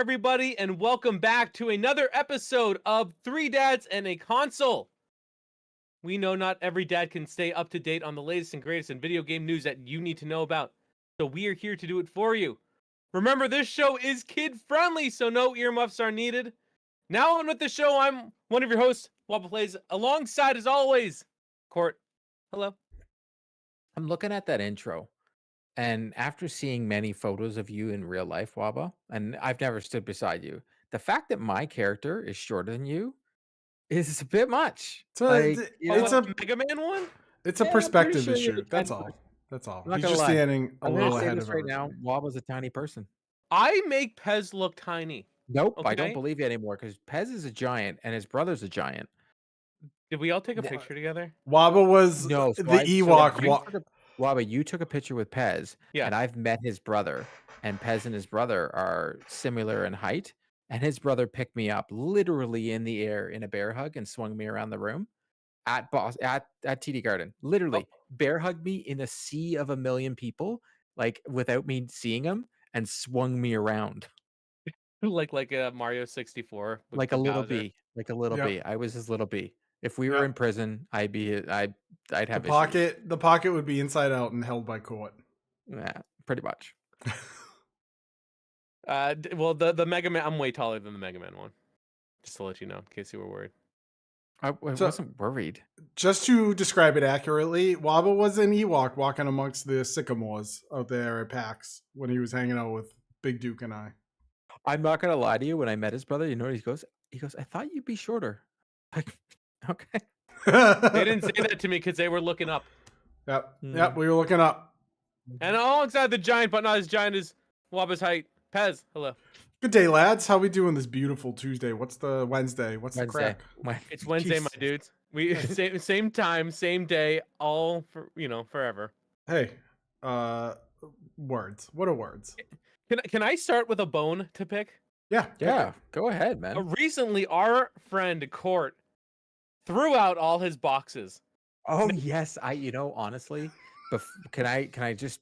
everybody, and welcome back to another episode of Three Dads and a Console. We know not every dad can stay up to date on the latest and greatest in video game news that you need to know about, so we are here to do it for you. Remember, this show is kid-friendly, so no earmuffs are needed. Now on with the show, I'm one of your hosts, Wobble Plays, alongside, as always, Court. Hello. I'm looking at that intro, and after seeing many photos of you in real life, Waba, and I've never stood beside you, the fact that my character is shorter than you is a bit much. So Like, you it's know, a Mega Man one? it's a yeah, I'm pretty perspective sure you're issue. the That's tiny all. person. That's all. I'm not He's gonna just lie. standing a I'm gonna little say ahead this of right now. everybody. Waba's a tiny person. I make Pez look tiny. Nope, I don't Okay. believe you anymore because Pez is a giant and his brother's a giant. Did we all take a Th- picture together? Waba was No, the so Ewok. Waba, you took a picture with Pez, Yeah. and I've met his brother, and Pez and his brother are similar in height, and his brother picked me up literally in the air in a bear hug and swung me around the room at TD Garden. Literally bear hugged me in a sea of a million people, like without me seeing him, and swung me around like a Mario 64 like a from little Bowser. bee, like a little Yep. bee. I was his little bee. If we were Yep. in prison, I'd have The pocket would be inside out and held by Court. Yeah, pretty much. Well, the Mega Man, I'm way taller than the Mega Man one. Just to let you know, in case you were worried. I So- wasn't worried. Just to describe it accurately, Waba was an Ewok walking amongst the sycamores out there at PAX when he was hanging out with Big Duke and I. I'm not gonna lie to you. When I met his brother, you know what he goes? He goes, "I thought you'd be shorter." Like, okay. They didn't say that to me because they were looking up. Yep, we were looking up. And alongside the giant, but not as giant as Waba's height, Pez. Hello. Good day, lads. How we doing this beautiful Tuesday? What's the Wednesday? What's the crack? It's Wednesday, my dudes. We same time, same day, all for forever. Hey, words. What are words? Can I start with a bone to pick? Yeah. Go ahead, man. Recently, our friend Court threw out all his boxes. Oh yes, honestly, can I just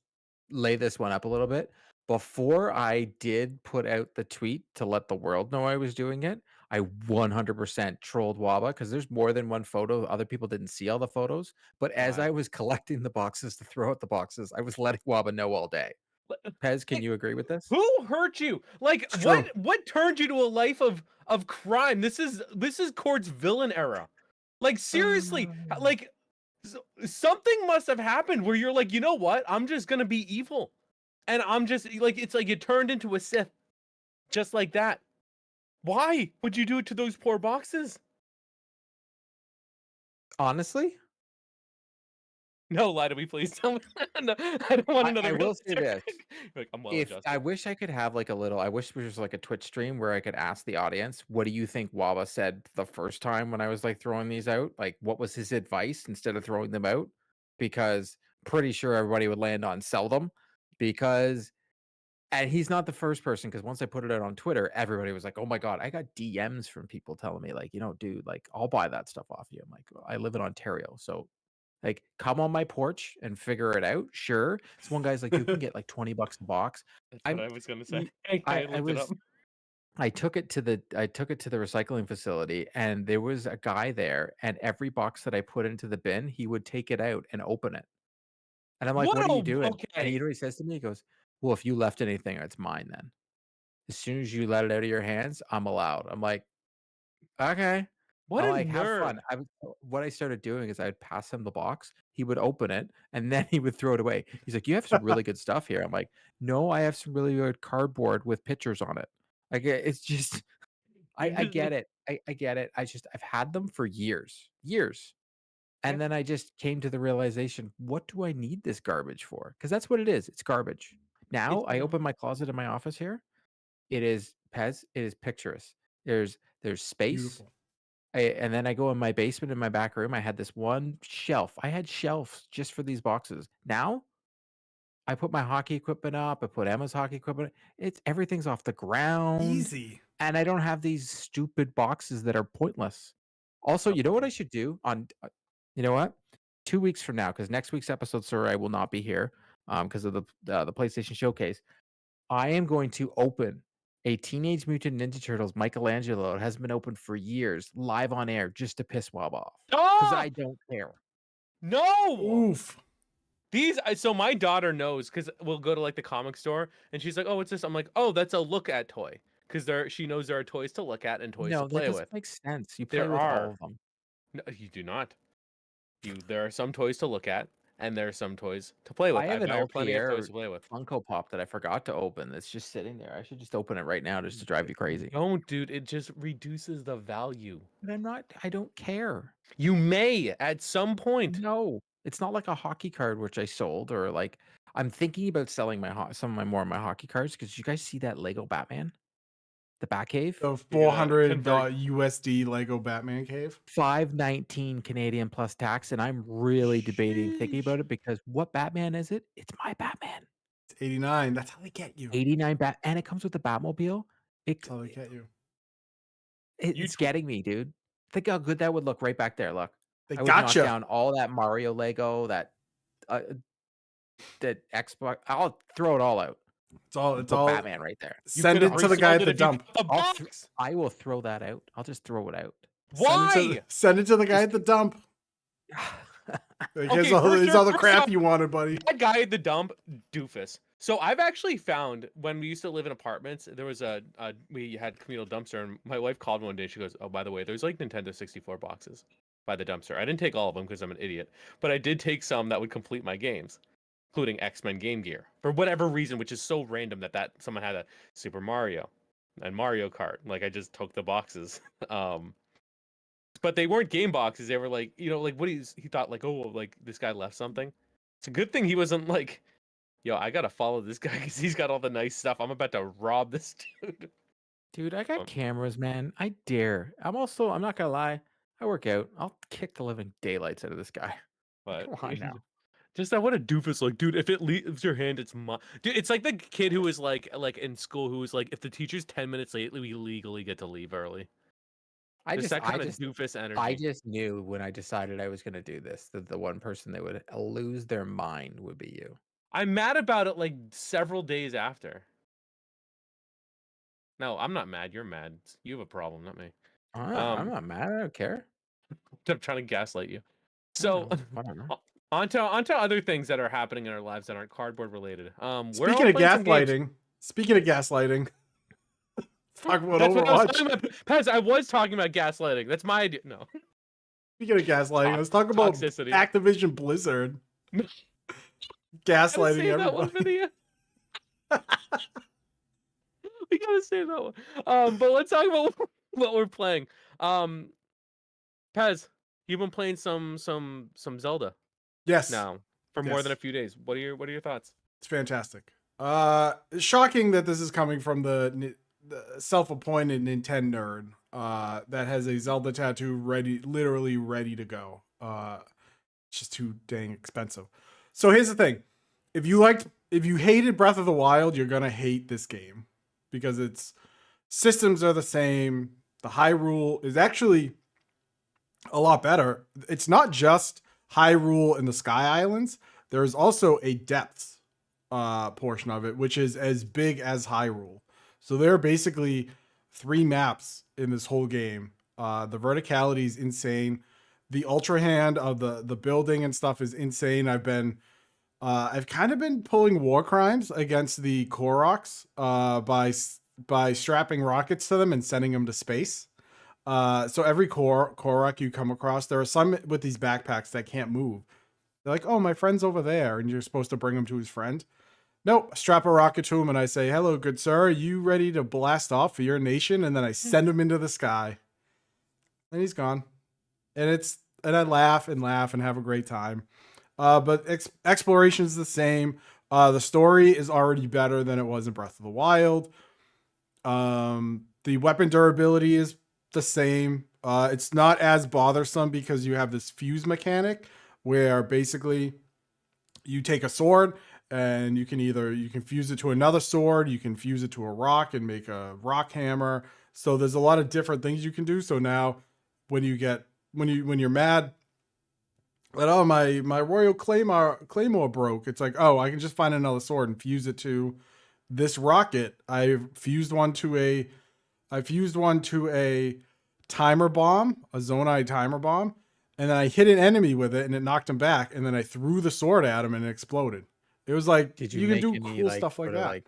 lay this one up a little bit? Before I did put out the tweet to let the world know I was doing it, I 100% trolled Waba because there's more than one photo. Other people didn't see all the photos, but as I was collecting the boxes to throw out the boxes, I was letting Waba know all day. Pez, can you agree with this? Who hurt you? Like It's true. what turned you to a life of crime? This is Court's villain era. Like seriously, like something must have happened where you're like, you know what? I'm just gonna be evil, and I'm just like, it's like you turned into a Sith, just like that. Why would you do it to those poor boxes? Honestly, No, lie to me, please. Tell me. No, I don't want another. I will say this. Like, I'm well If adjusted. I wish I could have like a little, I wish there was like a Twitch stream where I could ask the audience, what do you think Waba said the first time when I was like throwing these out? Like, what was his advice instead of throwing them out? Because pretty sure everybody would land on sell them because, and he's not the first person because once I put it out on Twitter, everybody was like, oh my God, I got DMs from people telling me, like, dude, like, I'll buy that stuff off you. I'm like, I live in Ontario. So, like, come on my porch and figure it out. Sure. This one guy's like, you can get like $20 a box. That's what I was gonna say. I looked it up. took it to the recycling facility and there was a guy there and every box that I put into the bin, he would take it out and open it. And I'm like, what are you doing? And you know what he says to me? He goes, well, if you left anything, it's mine then. As soon as you let it out of your hands, I'm allowed. I'm like, okay. What I'm a like, have nerd. fun. What I started doing is I would pass him the box. He would open it and then he would throw it away. He's like, you have some really good stuff here. I'm like, no, I have some really good cardboard with pictures on it. Like, it's just, I get it. I get it. I've had them for years. And then I just came to the realization, what do I need this garbage for? Because that's what it is. It's garbage. Now I open my closet in my office here. It is Pez. It is picturesque. There's space. Beautiful. And then I go in my basement in my back room. I had this one shelf. I had shelves just for these boxes. Now I put my hockey equipment up. I put Emma's hockey equipment. Everything's off the ground. Easy. And I don't have these stupid boxes that are pointless. Also, you know what I should do you know what? 2 weeks from now, because next week's episode, sir, I will not be here because of the PlayStation Showcase. I am going to open A Teenage Mutant Ninja Turtles Michelangelo has been open for years, live on air, just to piss Wob off. Because I Oh don't care. no! Oof. So my daughter knows because we'll go to like the comic store and she's like, "Oh, what's this?" I'm like, "Oh, that's a look at toy," because she knows there are toys to look at and toys to No, that play doesn't with. make sense. You play There with all are. of them. No, you do not. There are some toys to look at and there are some toys to play I with. have I've an got plenty of toys LPR to play with. Funko Pop that I forgot to open that's just sitting there. I should just open it right now just to drive you crazy. Don't, dude. It just reduces the value. But I don't care. You may at some point. No, it's not like a hockey card which I sold or like I'm thinking about selling some of my more of my hockey cards because you guys see that Lego Batman, the Batcave, The You're gonna $400 convert. USD Lego Batman cave. 519 Canadian plus tax, and I'm really debating thinking Sheesh. about it because what Batman is it? It's my Batman. It's 89. That's how they get you. 89 and it comes with the Batmobile. That's how they get you. It's getting me, dude. Think how good that would look right back there. Look, They I would knock gotcha. down all that Mario Lego, that Xbox. I'll throw it all out. It's all. And It's put all. Batman right there. Send it to the guy at the dump. I will throw that out. I'll just throw it out. Why? Send it to the guy at the dump. Here's all the crap you wanted, buddy. That guy at the dump, doofus. So I've actually found when we used to live in apartments, there was we had communal dumpster, and my wife called one day. She goes, "Oh, by the way, there's like Nintendo 64 boxes by the dumpster." I didn't take all of them because I'm an idiot, but I did take some that would complete my games, including X-Men Game Gear for whatever reason, which is so random that someone had a Super Mario and Mario Kart. Like I just took the boxes. But they weren't game boxes. They were like, like what he thought like, oh, like this guy left something. It's a good thing he wasn't like, yo, I gotta follow this guy because he's got all the nice stuff. I'm about to rob this dude. Dude, I got cameras, man. I dare. I'm not gonna lie. I work out. I'll kick the living daylights out of this guy. But Come on now. just that, what a doofus! Like, dude, if it leaves your hand, it's mine. Dude, it's like the kid who was like in school who was like, if the teacher's 10 minutes late, we legally get to leave early. That kind of doofus energy. I just knew when I decided I was gonna do this that the one person that would lose their mind would be you. I'm mad about it like several days after. No, I'm not mad. You're mad. You have a problem, not me. I'm not mad. I don't care. I'm trying to gaslight you. So, onto other things that are happening in our lives that aren't cardboard related. Speaking of gaslighting, talk about Overwatch. Pez, I was talking about gaslighting. That's my idea. No. Speaking of gaslighting, let's talk about toxicity. Activision Blizzard. Gaslighting everybody. We gotta save that one. But let's talk about what we're playing. Pez, you've been playing some Zelda. Yes. Now for more than a few days. What are your thoughts? It's fantastic. Shocking that this is coming from the self-appointed Nintendo nerd that has a Zelda tattoo literally ready to go. It's just too dang expensive. So here's the thing. If you hated Breath of the Wild, you're gonna hate this game because its systems are the same. The Hyrule is actually a lot better. It's not just Hyrule and the Sky Islands. There's also a depths portion of it, which is as big as Hyrule. So there are basically 3 maps in this whole game. The verticality is insane. The ultra hand of the building and stuff is insane. I've kind of been pulling war crimes against the Koroks by strapping rockets to them and sending them to space. So every Korok you come across, there are some with these backpacks that can't move. They're like, oh, my friend's over there, and you're supposed to bring him to his friend. Nope, strap a rocket to him, and I say, hello, good sir, are you ready to blast off for your nation? And then I send him into the sky. And he's gone. And I laugh and have a great time. But exploration is the same. The story is already better than it was in Breath of the Wild. The weapon durability is the same. It's not as bothersome because you have this fuse mechanic where basically you take a sword and you can fuse it to another sword, you can fuse it to a rock and make a rock hammer. So there's a lot of different things you can do. So now when you're mad that, oh, my Royal Claymore broke, it's like, oh, I can just find another sword and fuse it to this rocket, I fused one to a timer bomb, a Zonai timer bomb, and then I hit an enemy with it and it knocked him back, and then I threw the sword at him and it exploded. It was like, Did you you can make do any cool like stuff like sort of that. like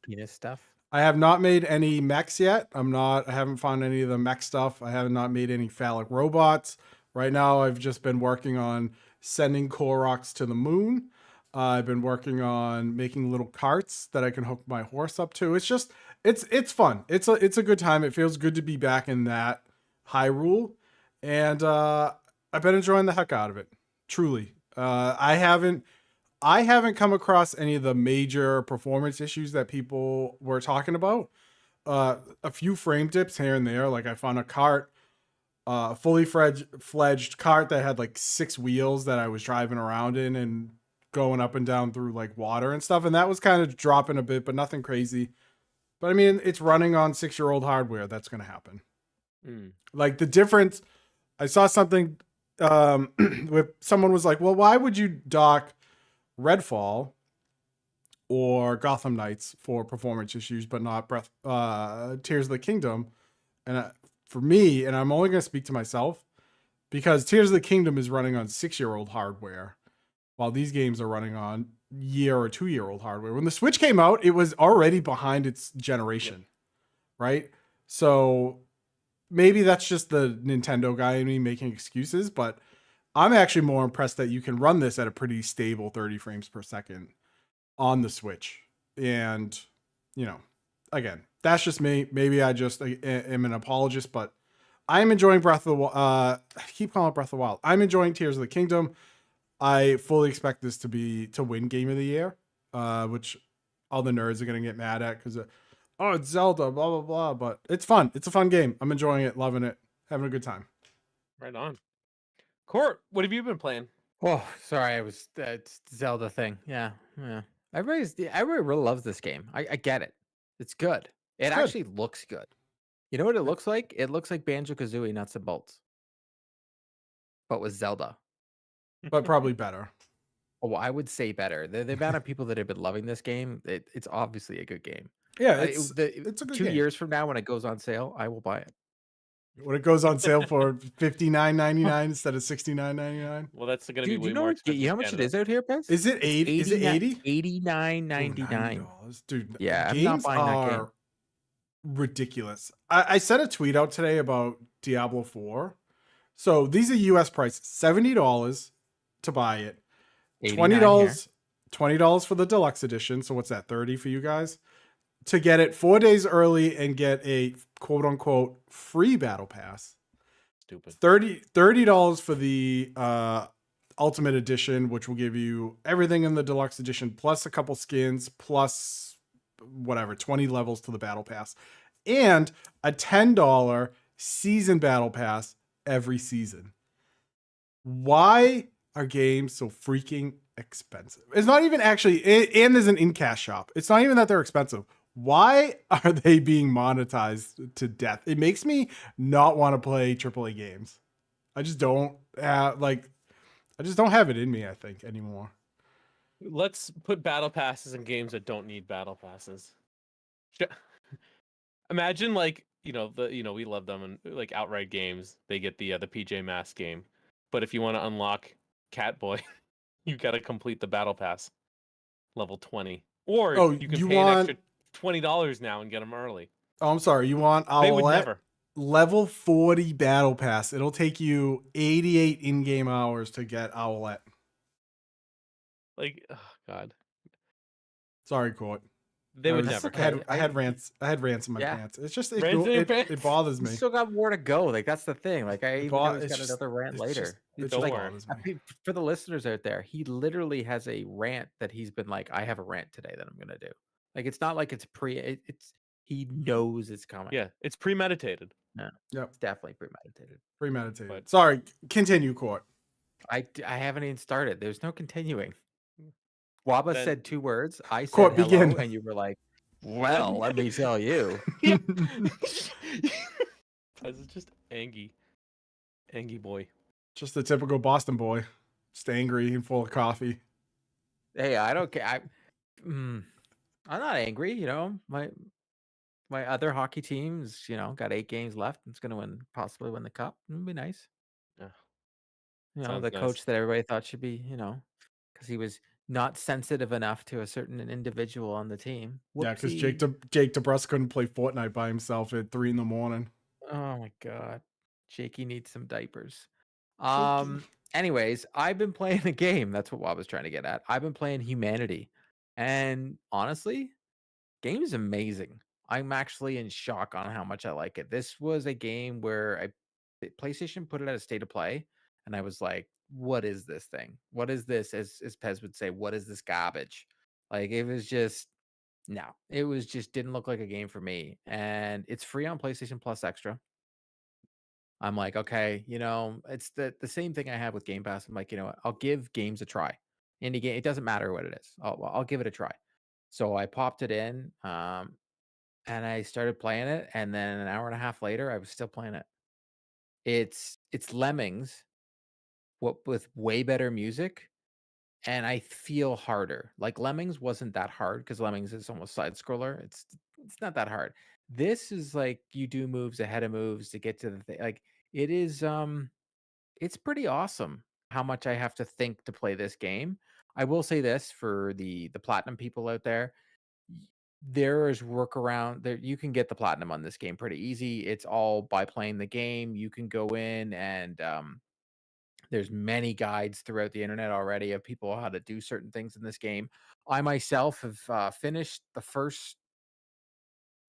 penis stuff? I have not made any mechs yet. I haven't found any of the mech stuff. I have not made any phallic robots. Right now, I've just been working on sending Koroks to the moon. I've been working on making little carts that I can hook my horse up to. It's fun. It's a good time. It feels good to be back in that Hyrule, and I've been enjoying the heck out of it. Truly, I haven't come across any of the major performance issues that people were talking about. A few frame dips here and there. Like I found a cart, fully fledged cart that had like 6 wheels that I was driving around in and going up and down through like water and stuff. And that was kind of dropping a bit, but nothing crazy. But I mean, it's running on 6-year-old hardware. That's going to happen. Like the difference, I saw something with someone was like, well, why would you dock Redfall or Gotham Knights for performance issues, but not Tears of the Kingdom? And for me, and I'm only going to speak to myself, because Tears of the Kingdom is running on 6-year-old hardware, while these games are running on year or 2-year-old hardware. When the Switch came out, it was already behind its generation, right? So maybe that's just the Nintendo guy in me making excuses, but I'm actually more impressed that you can run this at a pretty stable 30 frames per second on the Switch. And, you know, again, that's just me. Maybe I just am an apologist, but I'm enjoying Breath of the Wild. I keep calling it Breath of the Wild. I'm enjoying Tears of the Kingdom. I fully expect this to win Game of the Year, which all the nerds are going to get mad at because, oh, it's Zelda, blah, blah, blah. But it's fun. It's a fun game. I'm enjoying it, loving it, having a good time. Right on. Court, what have you been playing? Oh, sorry, I was it's Zelda thing. Yeah. Everybody really loves this game. I get it. It's good. It It's good. actually looks good. You know what it looks like? It looks like Banjo-Kazooie Nuts and Bolts, but with Zelda. But probably better. Oh, I would say better. The amount of people that have been loving this game, it's obviously a good game. Yeah, it's a good 2 game. years from now, when it goes on sale, I will buy it. When it goes on sale for $59.99 instead of $69.99. Well, that's going to be Dude, way you know more what? expensive. You know how in much it Canada. is out here, Pez? Is it 80? Is it 80? $89.99. Dude, Yeah, I'm not games buying that game. are ridiculous. I sent a tweet out today about Diablo 4. So these are US prices. $70 to buy it. $20 for the deluxe edition. So what's that? 30 for you guys? To get it 4 days early and get a quote unquote free battle pass. Stupid. $30 for the ultimate edition, which will give you everything in the deluxe edition plus a couple skins plus whatever 20 levels to the battle pass, and a $10 season battle pass every season. Why are games so freaking expensive? It's not even actually, and there's an in-cash shop. It's not even that they're expensive. Why are they being monetized to death? It makes me not want to play AAA games. I just don't have I just don't have it in me, I think, anymore. Let's put battle passes in games that don't need battle passes. Imagine we love them and like outright games. They get the PJ Masks game, but if you want to unlock Catboy, you got to complete the battle pass, level 20, or you can pay an extra $20 now and get them early. Oh, I'm sorry. You want They would Owlette? never. Level 40 battle pass. It'll take you 88 in-game hours to get Owlette. Like, oh God. Sorry, Court. They would never. okay. I had rants in my Yeah. pants. It's just Rants in your pants? it bothers You me. still got more to go. Like that's the thing. Like I even know he's It's got just- another rant it's later. just- it It's just like bothers me. for the listeners out there, he literally has a rant that he's been like, I have a rant today that I'm gonna do. Like it's not like it's it's he knows it's coming. Yeah, it's premeditated. Yeah. Yep. It's definitely premeditated. Premeditated. But- Sorry. Continue, Court. I haven't even started. There's no continuing. Waba Then- said 2 words. I said Court, hello, begin. and you were like, well, let me tell you. Yeah. It's just Angie boy. Just the typical Boston boy. Just angry and full of coffee. Hey, I don't care. I'm not angry. My other hockey teams, got 8 games left. It's going to possibly win the cup. It'd be nice. Yeah, The sounds nice. coach that everybody thought should be, because he was not sensitive enough to a certain individual on the team. Yeah, because Whoopsie. Jake DeBrusque couldn't play Fortnite by himself at 3 a.m. Oh my god. Jakey needs some diapers. Jakey. Anyways, I've been playing a game. That's what Wob was trying to get at. I've been playing Humanity. And honestly, game is amazing. I'm actually in shock on how much I like it. This was a game where PlayStation put it at a state of play, and I was like, "What is this thing? What is this?" As Pez would say, "What is this garbage?" Like it was just no, it was just didn't look like a game for me. And it's free on PlayStation Plus Extra. I'm like, okay, it's the same thing I have with Game Pass. I'm like, you know what? I'll give games a try. Indie game, it doesn't matter what it is. I'll give it a try. So I popped it in, and I started playing it, and then an hour and a half later, I was still playing it. It's Lemmings, what with way better music, and I feel harder. Like Lemmings wasn't that hard because Lemmings is almost side scroller. It's not that hard. This is like you do moves ahead of moves to get to the thing. Like it is it's pretty awesome how much I have to think to play this game. I will say this for the platinum people out there, there is workaround there. You can get the platinum on this game pretty easy. It's all by playing the game. You can go in and there's many guides throughout the internet already of people how to do certain things in this game. I myself have finished the first.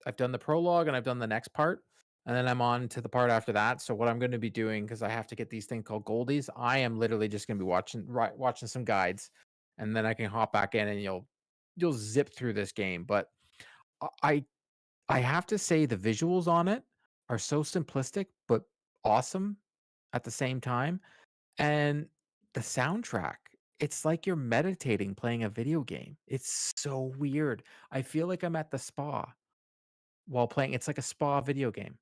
I've done the prologue and I've done the next part, and then I'm on to the part after that. So what I'm going to be doing, because I have to get these things called goldies, I am literally just going to be watching some guides, and then I can hop back in and you'll zip through this game. But I I have to say the visuals on it are so simplistic but awesome at the same time. And the soundtrack, it's like you're meditating playing a video game. It's so weird. I feel like I'm at the spa while playing. It's like a spa video game.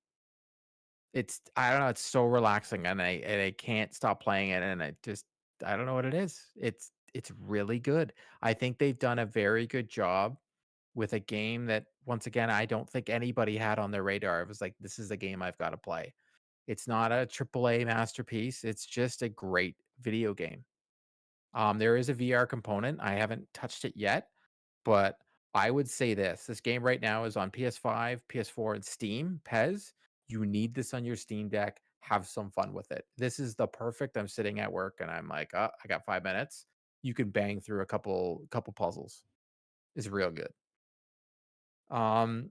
I don't know, it's so relaxing and I can't stop playing it and I don't know what it is. It's really good. I think they've done a very good job with a game that once again I don't think anybody had on their radar. It was like this is a game I've got to play. It's not a AAA masterpiece. It's just a great video game. There is a VR component. I haven't touched it yet, but I would say this game right now is on PS5, PS4, and Steam. Pez, you need this on your Steam Deck. Have some fun with it. This is the perfect. I'm sitting at work and I'm like, oh, I got 5 minutes. You can bang through a couple puzzles. It's real good. And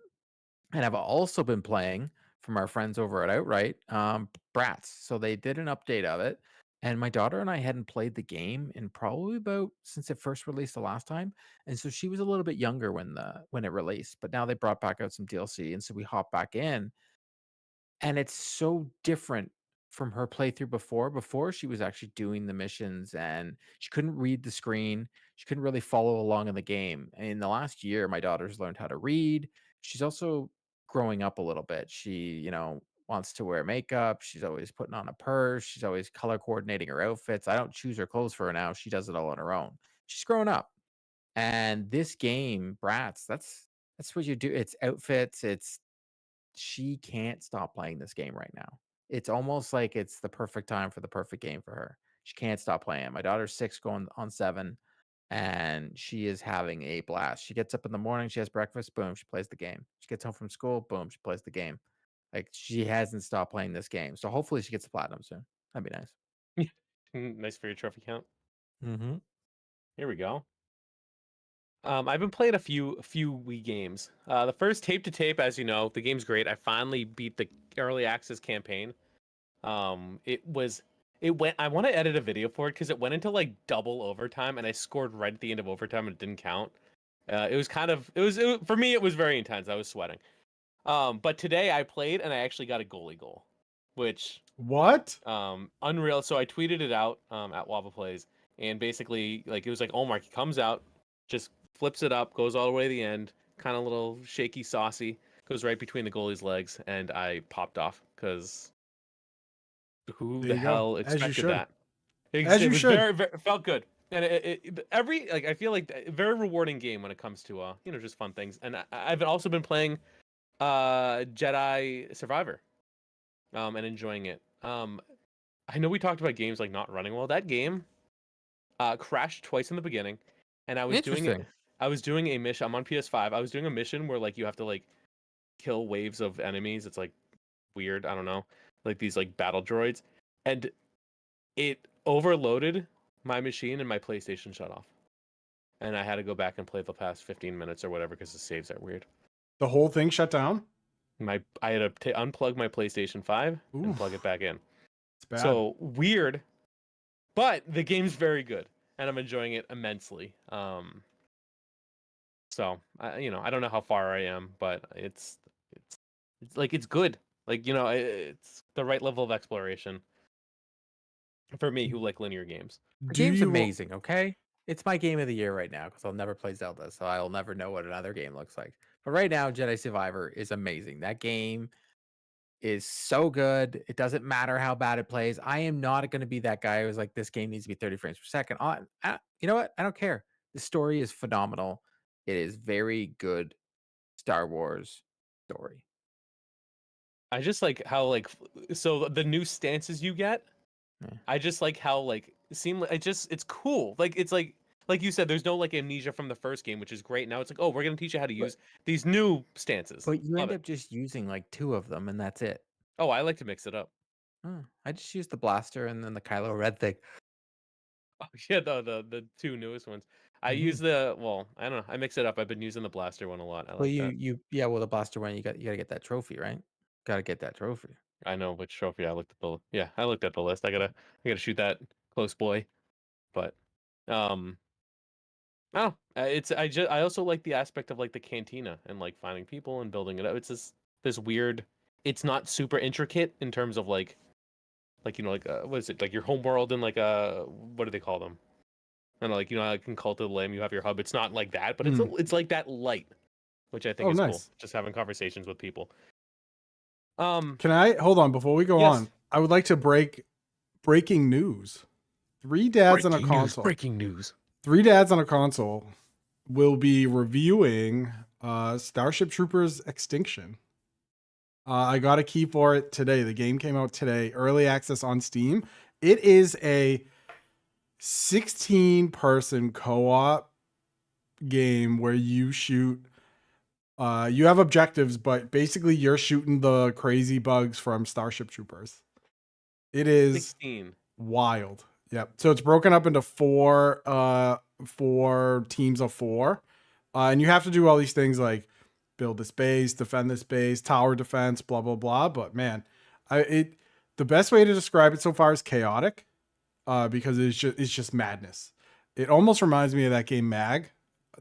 I've also been playing from our friends over at Outright, Brats. So they did an update of it. And my daughter and I hadn't played the game in probably about since it first released the last time. And so she was a little bit younger when it released. But now they brought back out some DLC. And so we hopped back in. And it's so different from her playthrough before. Before she was actually doing the missions and she couldn't read the screen. She couldn't really follow along in the game. And in the last year, my daughter's learned how to read. She's also growing up a little bit. She, wants to wear makeup. She's always putting on a purse. She's always color coordinating her outfits. I don't choose her clothes for her now. She does it all on her own. She's grown up. And this game, Brats, that's what you do. It's outfits, she can't stop playing this game right now. It's almost like it's the perfect time for the perfect game for her. She can't stop playing. My daughter's 6 going on 7, and she is having a blast. She gets up in the morning, she has breakfast, boom, she plays the game. She gets home from school, boom, she plays the game. Like she hasn't stopped playing this game. So hopefully she gets the platinum soon. That'd be nice. Nice for your trophy count. Mm-hmm. Here we go. I've been playing a few Wii games. The first Tape to Tape, as you know, the game's great. I finally beat the early access campaign. It went. I want to edit a video for it because it went into like double overtime, and I scored right at the end of overtime, and it didn't count. It was for me. It was very intense. I was sweating. But today I played, and I actually got a goalie goal, which What? unreal. So I tweeted it out at Wava Plays, and basically like it was like Omar, he comes out, just flips it up, goes all the way to the end, kind of little shaky, saucy, goes right between the goalie's legs, and I popped off because who There the you go. hell As you expected should. that? As you It was should. very, felt good. And every like I feel like a very rewarding game when it comes to just fun things. And I've also been playing Jedi Survivor and enjoying it. I know we talked about games like not running well. That game crashed twice in the beginning, and Interesting. I was doing a mission. I'm on PS5. I was doing a mission where like you have to like kill waves of enemies. It's like weird. I don't know, like these like battle droids, and it overloaded my machine and my PlayStation shut off, and I had to go back and play the past 15 minutes or whatever because the saves are weird. The whole thing shut down. I had to unplug my PlayStation 5 Ooh, and plug it back in. it's bad. So weird, but the game's very good, and I'm enjoying it immensely. So I don't know how far I am, but it's like it's good. Like it's the right level of exploration for me who like linear games. The Do game's you amazing, okay? It's my game of the year right now because I'll never play Zelda, so I'll never know what another game looks like. But right now, Jedi Survivor is amazing. That game is so good. It doesn't matter how bad it plays. I am not going to be that guy who's like, this game needs to be 30 frames per second. You know what? I don't care. The story is phenomenal. It is very good Star Wars story. I just like how like so the new stances you get. Yeah. I just like how like it's cool. Like it's like you said, there's no like amnesia from the first game, which is great. Now it's like, oh, we're gonna teach you how to But, use these new stances. but you Love end it. up just using like 2 of them, and that's it. Oh, I like to mix it up. Oh, I just use the blaster and then the Kylo Red thing. Oh yeah, the two newest ones. I Mhm. use I don't know. I mix it up. I've been using the blaster one a lot. I Well, like that. well, the blaster one, you gotta get that trophy, right? Gotta get that trophy. I know which trophy I looked at I looked at the list. I gotta shoot that close boy. But um oh, I also like the aspect of like the cantina and like finding people and building it up. It's this weird. It's not super intricate in terms of like what is it, like your home world and like what do they call them? I don't know, like like in Cult of the Lamb you have your hub. It's not like that, but it's like that light, which I think Oh, is cool. nice. Just having conversations with people. Can I hold on before we go Yes. on? I would like to breaking news. 3 dads on a console. Breaking news. 3 dads on a console will be reviewing Starship Troopers Extinction. I got a key for it today. The game came out today, early access on Steam. It is a 16-person co-op game where you shoot. You have objectives, but basically you're shooting the crazy bugs from Starship Troopers. It is 16. wild. Yep. So it's broken up into four teams of 4. And you have to do all these things like build this base, defend this base, tower defense, blah blah blah. But man, the best way to describe it so far is chaotic, because it's just madness. It almost reminds me of that game Mag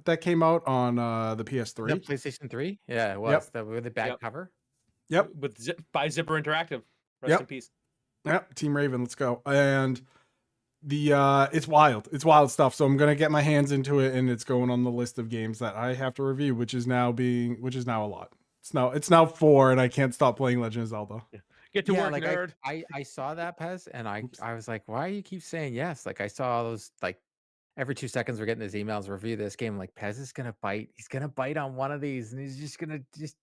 that came out on the PS3. The PlayStation 3? Yeah, it was. Yep. The with the back Yep. cover. Yep. By Zipper Interactive. Rest Yep. in peace. Yep. Team Raven, let's go. And the it's wild. It's wild stuff. So I'm gonna get my hands into it, and it's going on the list of games that I have to review, which is now a lot. It's now 4, and I can't stop playing Legend of Zelda. Get to work, like nerd. I saw that, Pez, and Oops. I was like, why do you keep saying yes? Like I saw those like every 2 seconds we're getting these emails review this game. Like Pez is gonna bite. He's gonna bite on one of these, and he's just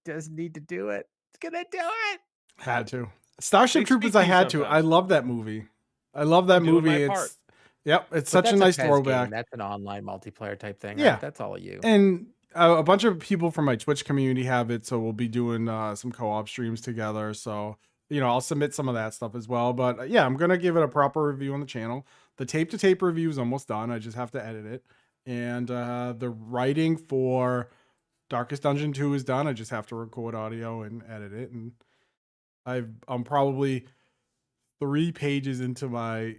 doesn't need to do it. He's gonna do it. Had to. Starship They Troopers, speak to I you had to. I sometimes. love that movie. I love that I'm doing movie. my It's part. Yep, it's But such a that's nice Pez throwback. game. That's an online multiplayer type thing. Yeah. Right? That's all of you. And a bunch of people from my Twitch community have it, so we'll be doing some co-op streams together. So I'll submit some of that stuff as well. But yeah, I'm gonna give it a proper review on the channel. The tape to tape review is almost done. I just have to edit it, and the writing for Darkest Dungeon 2 is done. I just have to record audio and edit it, and I'm probably 3 pages into my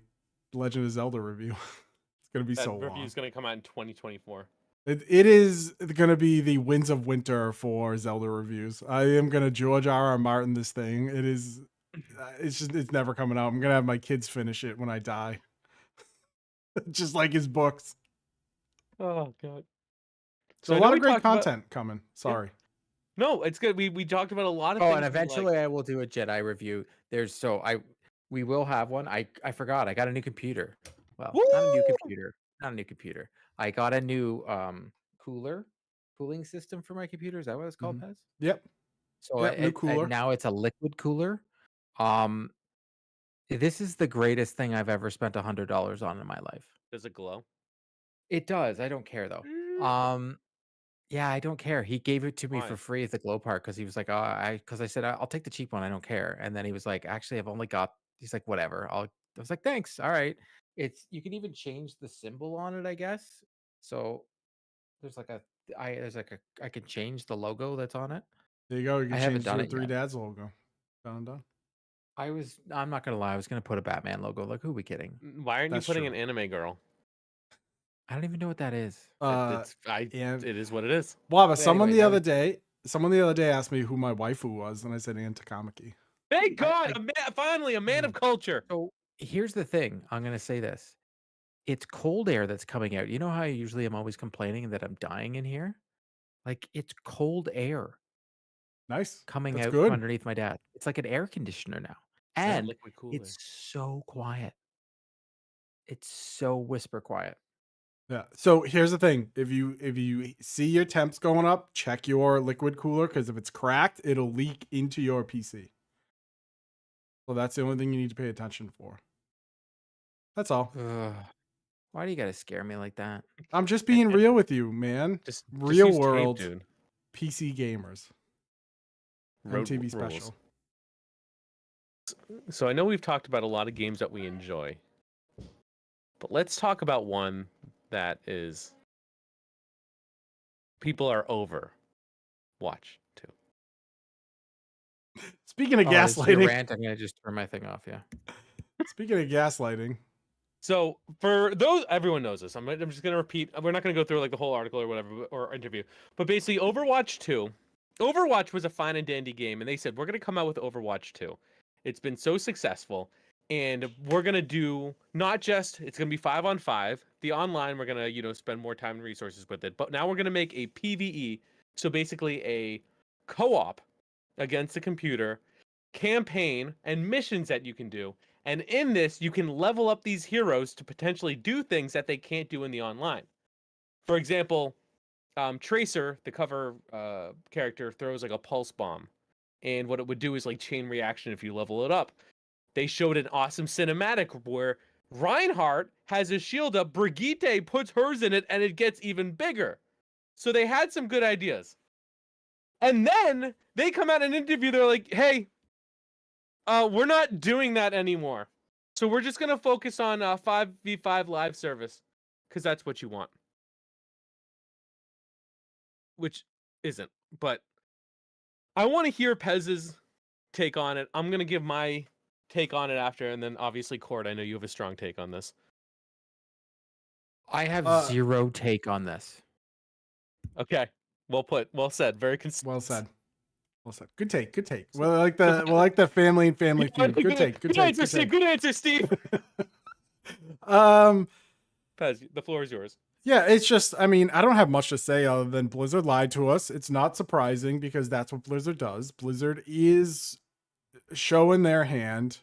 Legend of Zelda review. It's gonna be That so review long. is gonna come out in 2024. It is going to be the Winds of Winter for Zelda reviews. I am going to George R.R. Martin this thing. It's never coming out. I'm going to have my kids finish it when I die. Just like his books. Oh god. So I a know lot we of great talked about- content coming. Sorry. No, it's good. We talked about a lot of Oh, things. and we eventually like. I will do a Jedi review. We will have one. I forgot. I got a new computer. Well, not a new Woo! computer. not a new computer. I got a new cooling system for my computer. Is that what it's called, Pez? Yep. So Yep. New cooler. now it's a liquid cooler. Um, this is the greatest thing I've ever spent $100 on in my life. Does it glow? It does. I don't care though. Mm. Yeah, I don't care. He gave it to me Why? for free at the glow park because he was like, "Oh, because I said I'll take the cheap one. I don't care." And then he was like, "Actually, I've only got." He's like, "Whatever." I was like, "Thanks. All right." You can even change the symbol on it, I guess. So there's like I can change the logo that's on it. There you go. You I can haven't change done to it Three yet. Dads logo. Done and done. I'm not gonna lie. I was gonna put a Batman logo. Like, who are we kidding? Why aren't That's you putting true. an anime girl? I don't even know what that is. And It is what it is. Waba, But someone anyways, the other day asked me who my waifu was, and I said Ann Takamaki. Thank God, I finally a man of culture. So here's the thing. I'm gonna say this. It's cold air that's coming out. You know how I usually am always complaining that I'm dying in here? Like it's cold air Nice. coming That's out from good. underneath my dad. It's like an air conditioner now. It's not And liquid cooler. it's so quiet. It's so whisper quiet. Yeah. So here's the thing: if you see your temps going up, check your liquid cooler because if it's cracked, it'll leak into your PC. So that's the only thing you need to pay attention for. That's all. Ugh. Why do you gotta scare me like that? I'm just being real with you, man. Just Real use tape, world dude. PC gamers. Road MTV rules. special. So I know we've talked about a lot of games that we enjoy, but let's talk about one that is people are over. Watch 2. Speaking of This is your gaslighting. rant. I'm gonna just turn my thing off. Yeah. Speaking of gaslighting. So for those, everyone knows this. I'm just gonna repeat. We're not gonna go through like the whole article or whatever or interview. But basically, Overwatch 2. Overwatch was a fine and dandy game, and they said we're gonna come out with Overwatch 2. It's been so successful, and we're gonna do not just it's gonna be 5-on-5. The online we're gonna spend more time and resources with it, but now we're gonna make a PVE. So basically a co-op against the computer, campaign, and missions that you can do. And in this, you can level up these heroes to potentially do things that they can't do in the online. For example, Tracer, the cover character, throws like a pulse bomb. And what it would do is like chain reaction if you level it up. They showed an awesome cinematic where Reinhardt has his shield up, Brigitte puts hers in it, and it gets even bigger. So they had some good ideas. And then they come out in an interview, they're like, hey, we're not doing that anymore. So we're just gonna focus on 5v5 live service, because that's what you want. Which isn't, but I want to hear Pez's take on it. I'm gonna give my take on it after, and then obviously Cord, I know you have a strong take on this. I have zero take on this. Okay, well put, well said, very concise. Well said. Well said. Good take. Good take. Well, like the family and family feud. Good take. Good take. Answer, Steve. Good answer, Steve. Pez, the floor is yours. Yeah, it's just, I mean, I don't have much to say other than Blizzard lied to us. It's not surprising because that's what Blizzard does. Blizzard is showing their hand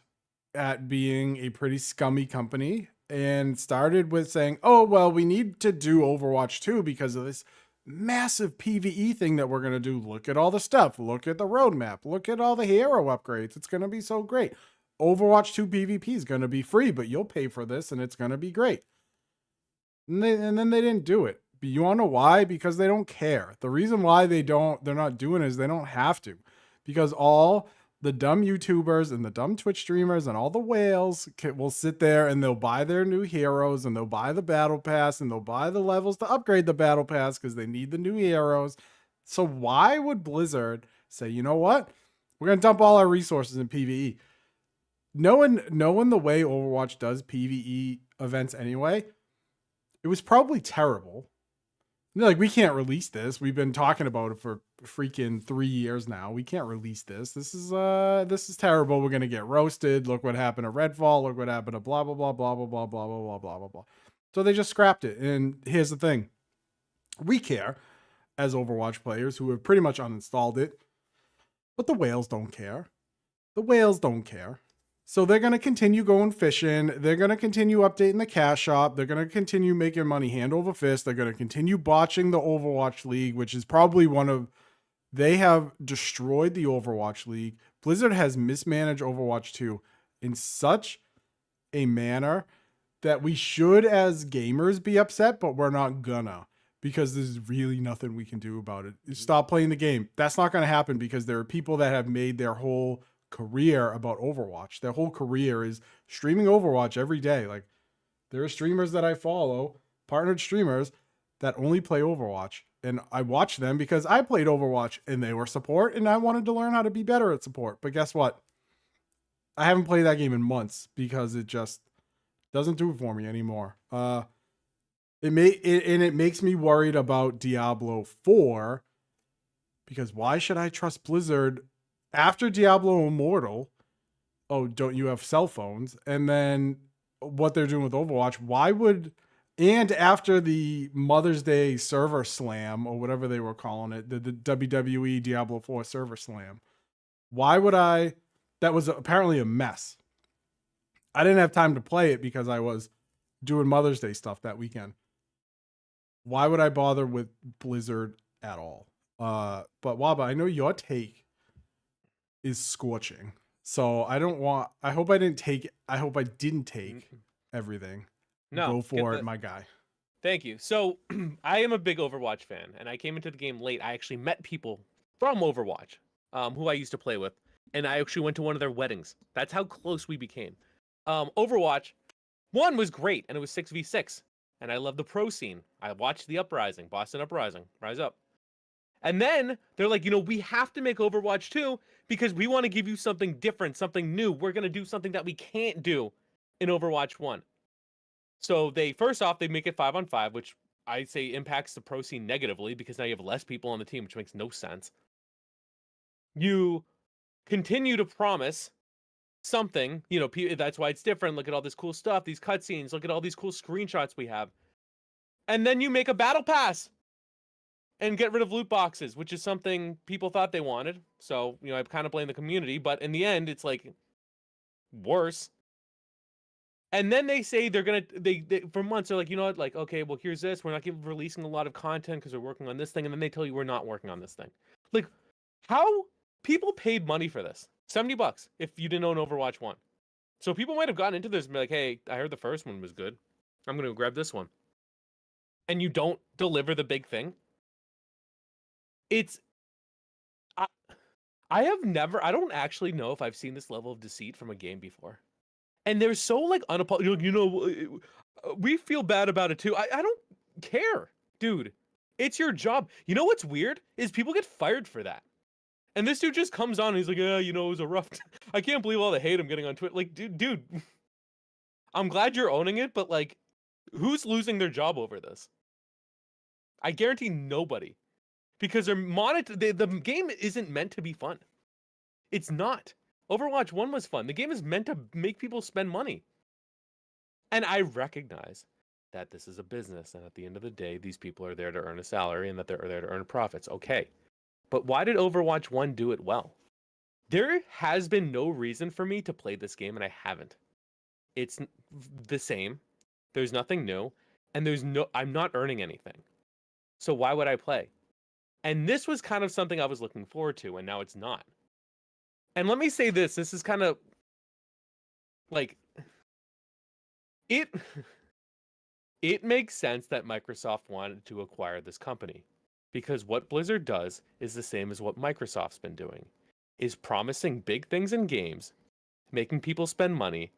at being a pretty scummy company and started with saying, oh, well, we need to do Overwatch 2 because of this massive PVE thing that we're going to do. Look at all the stuff. Look at the roadmap. Look at all the hero upgrades. It's going to be so great. Overwatch 2 PvP is going to be free, but you'll pay for this and it's going to be great. And then they didn't do it. But you want to know why? Because they don't care. The reason why they're not doing it is they don't have to. Because all the dumb YouTubers and the dumb Twitch streamers and all the whales will sit there and they'll buy their new heroes and they'll buy the battle pass and they'll buy the levels to upgrade the battle pass because they need the new heroes. So why would Blizzard say, you know what? We're going to dump all our resources in PvE. Knowing the way Overwatch does PvE events anyway, it was probably terrible. Like, we can't release this. We've been talking about it for freaking 3 years now. We can't release this. This is terrible. We're gonna get roasted. Look what happened to Redfall. Look what happened to blah blah blah blah blah blah blah blah blah blah blah blah. So they just scrapped it. And here's the thing: we care as Overwatch players who have pretty much uninstalled it, but the whales don't care. The whales don't care. So they're going to continue going fishing. They're going to continue updating the cash shop. They're going to continue making money hand over fist. They're going to continue botching the Overwatch League, which is probably they have destroyed the Overwatch League. Blizzard has mismanaged Overwatch 2 in such a manner that we should, as gamers, be upset, but we're not gonna, because there's really nothing we can do about it. Stop playing the game. That's not going to happen, because there are people that have made their whole career about Overwatch. Their whole career is streaming Overwatch every day. Like, there are streamers that I follow, partnered streamers, that only play Overwatch, and I watch them because I played Overwatch and they were support, and I wanted to learn how to be better at support. But guess what? I haven't played that game in months because it just doesn't do it for me anymore. It makes me worried about Diablo 4, because why should I trust Blizzard after Diablo Immortal? Oh, don't you have cell phones? And then what they're doing with Overwatch, and after the Mother's Day server slam, or whatever they were calling it, the WWE Diablo 4 server slam, that was apparently a mess. I didn't have time to play it because I was doing Mother's Day stuff that weekend. Why would I bother with Blizzard at all? But Waba, I know your take is scorching. So I hope I didn't take everything. No, go for it, my guy. Thank you. So I am a big Overwatch fan, and I came into the game late. I actually met people from Overwatch, who I used to play with, and I actually went to one of their weddings. That's how close we became. Overwatch 1 was great, and it was 6v6, and I love the pro scene. I watched the Uprising, Boston Uprising, Rise Up. And then they're like, we have to make Overwatch 2 because we want to give you something different, something new. We're going to do something that we can't do in Overwatch 1. So first off, they make it 5-on-5, which I say impacts the pro scene negatively because now you have less people on the team, which makes no sense. You continue to promise something, that's why it's different. Look at all this cool stuff, these cutscenes, look at all these cool screenshots we have. And then you make a battle pass and get rid of loot boxes, which is something people thought they wanted. So, I kind of blame the community, but in the end, it's like worse. And then they say they for months, they're like, what, like, okay, well, here's this. We're not releasing a lot of content because we're working on this thing. And then they tell you we're not working on this thing. Like, how people paid money for this? $70 if you didn't own Overwatch 1. So people might have gotten into this and be like, hey, I heard the first one was good. I'm going to grab this one. And you don't deliver the big thing. I don't actually know if I've seen this level of deceit from a game before. And they're so like unapologetic, we feel bad about it too. I don't care, dude. It's your job. You know what's weird is people get fired for that. And this dude just comes on and he's like, yeah, it was a rough I can't believe all the hate I'm getting on Twitter. Like, dude, I'm glad you're owning it, but like, who's losing their job over this? I guarantee nobody. Because the game isn't meant to be fun. It's not. Overwatch 1 was fun. The game is meant to make people spend money. And I recognize that this is a business, and at the end of the day, these people are there to earn a salary and that they're there to earn profits. Okay. But why did Overwatch 1 do it well? There has been no reason for me to play this game, and I haven't. It's the same. There's nothing new, and I'm not earning anything. So why would I play? And this was kind of something I was looking forward to, and now it's not. And let me say this is kind of like it makes sense that Microsoft wanted to acquire this company, because what Blizzard does is the same as what Microsoft's been doing, is promising big things in games, making people spend money,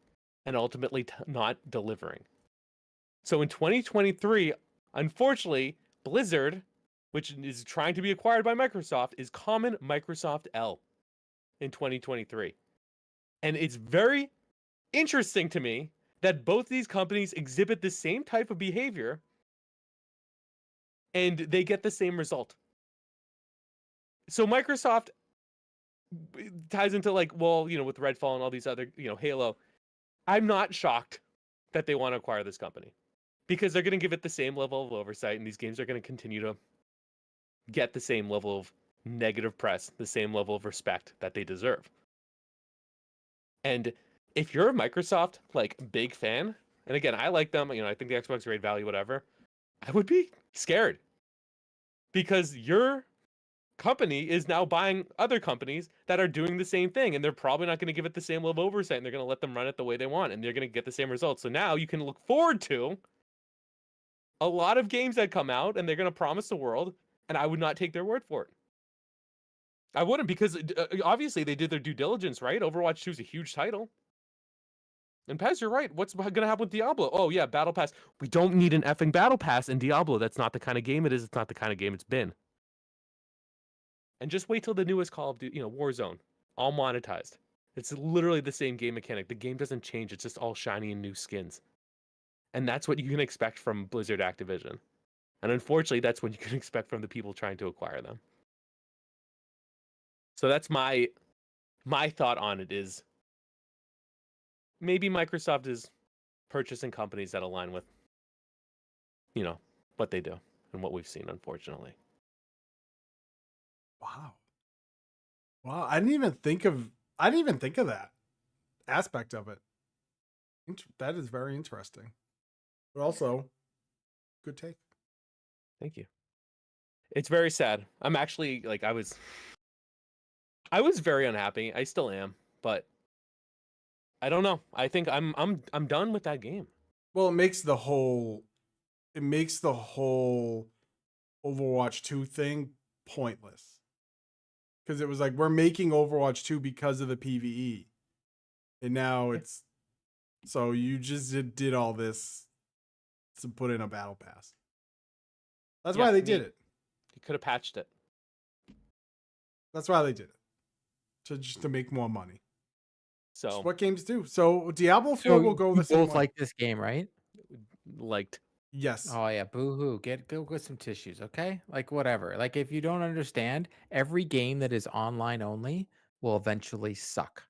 and ultimately not delivering. So in 2023, unfortunately, Blizzard, which is trying to be acquired by Microsoft, is common Microsoft L in 2023. And it's very interesting to me that both these companies exhibit the same type of behavior and they get the same result. So Microsoft ties into like, well, with Redfall and all these other, Halo. I'm not shocked that they want to acquire this company, because they're going to give it the same level of oversight, and these games are going to continue to get the same level of negative press, the same level of respect that they deserve. And if you're a Microsoft like big fan, and again, I like them, I think the Xbox is great value, whatever, I would be scared because your company is now buying other companies that are doing the same thing, and they're probably not going to give it the same level of oversight, and they're going to let them run it the way they want, and they're going to get the same results. So now you can look forward to a lot of games that come out, and they're going to promise the world, and I would not take their word for it. I wouldn't, because obviously they did their due diligence, right? Overwatch 2 is a huge title. And Pez, you're right. What's going to happen with Diablo? Oh, yeah, Battle Pass. We don't need an effing Battle Pass in Diablo. That's not the kind of game it is. It's not the kind of game it's been. And just wait till the newest Call of Duty, Warzone, all monetized. It's literally the same game mechanic. The game doesn't change. It's just all shiny and new skins. And that's what you can expect from Blizzard Activision. And unfortunately, that's what you can expect from the people trying to acquire them. So that's my thought on it is maybe Microsoft is purchasing companies that align with, what they do and what we've seen, unfortunately. Wow. I didn't even think of that aspect of it. That is very interesting. But also, good take. Thank you. It's very sad. I'm actually I was very unhappy. I still am, but I don't know. I think I'm done with that game. Well, it makes the whole Overwatch 2 thing pointless. Because it was like, we're making Overwatch 2 because of the PVE. And now it's, so you just did all this to put in a battle pass. That's why they did it. You could have patched it. That's why they did it. To make more money. So just what games do. So Diablo 4 will go the same way. Both like this game, right? Liked. Yes. Oh yeah, boo-hoo. Go get some tissues, okay? Like whatever. Like if you don't understand, every game that is online only will eventually suck.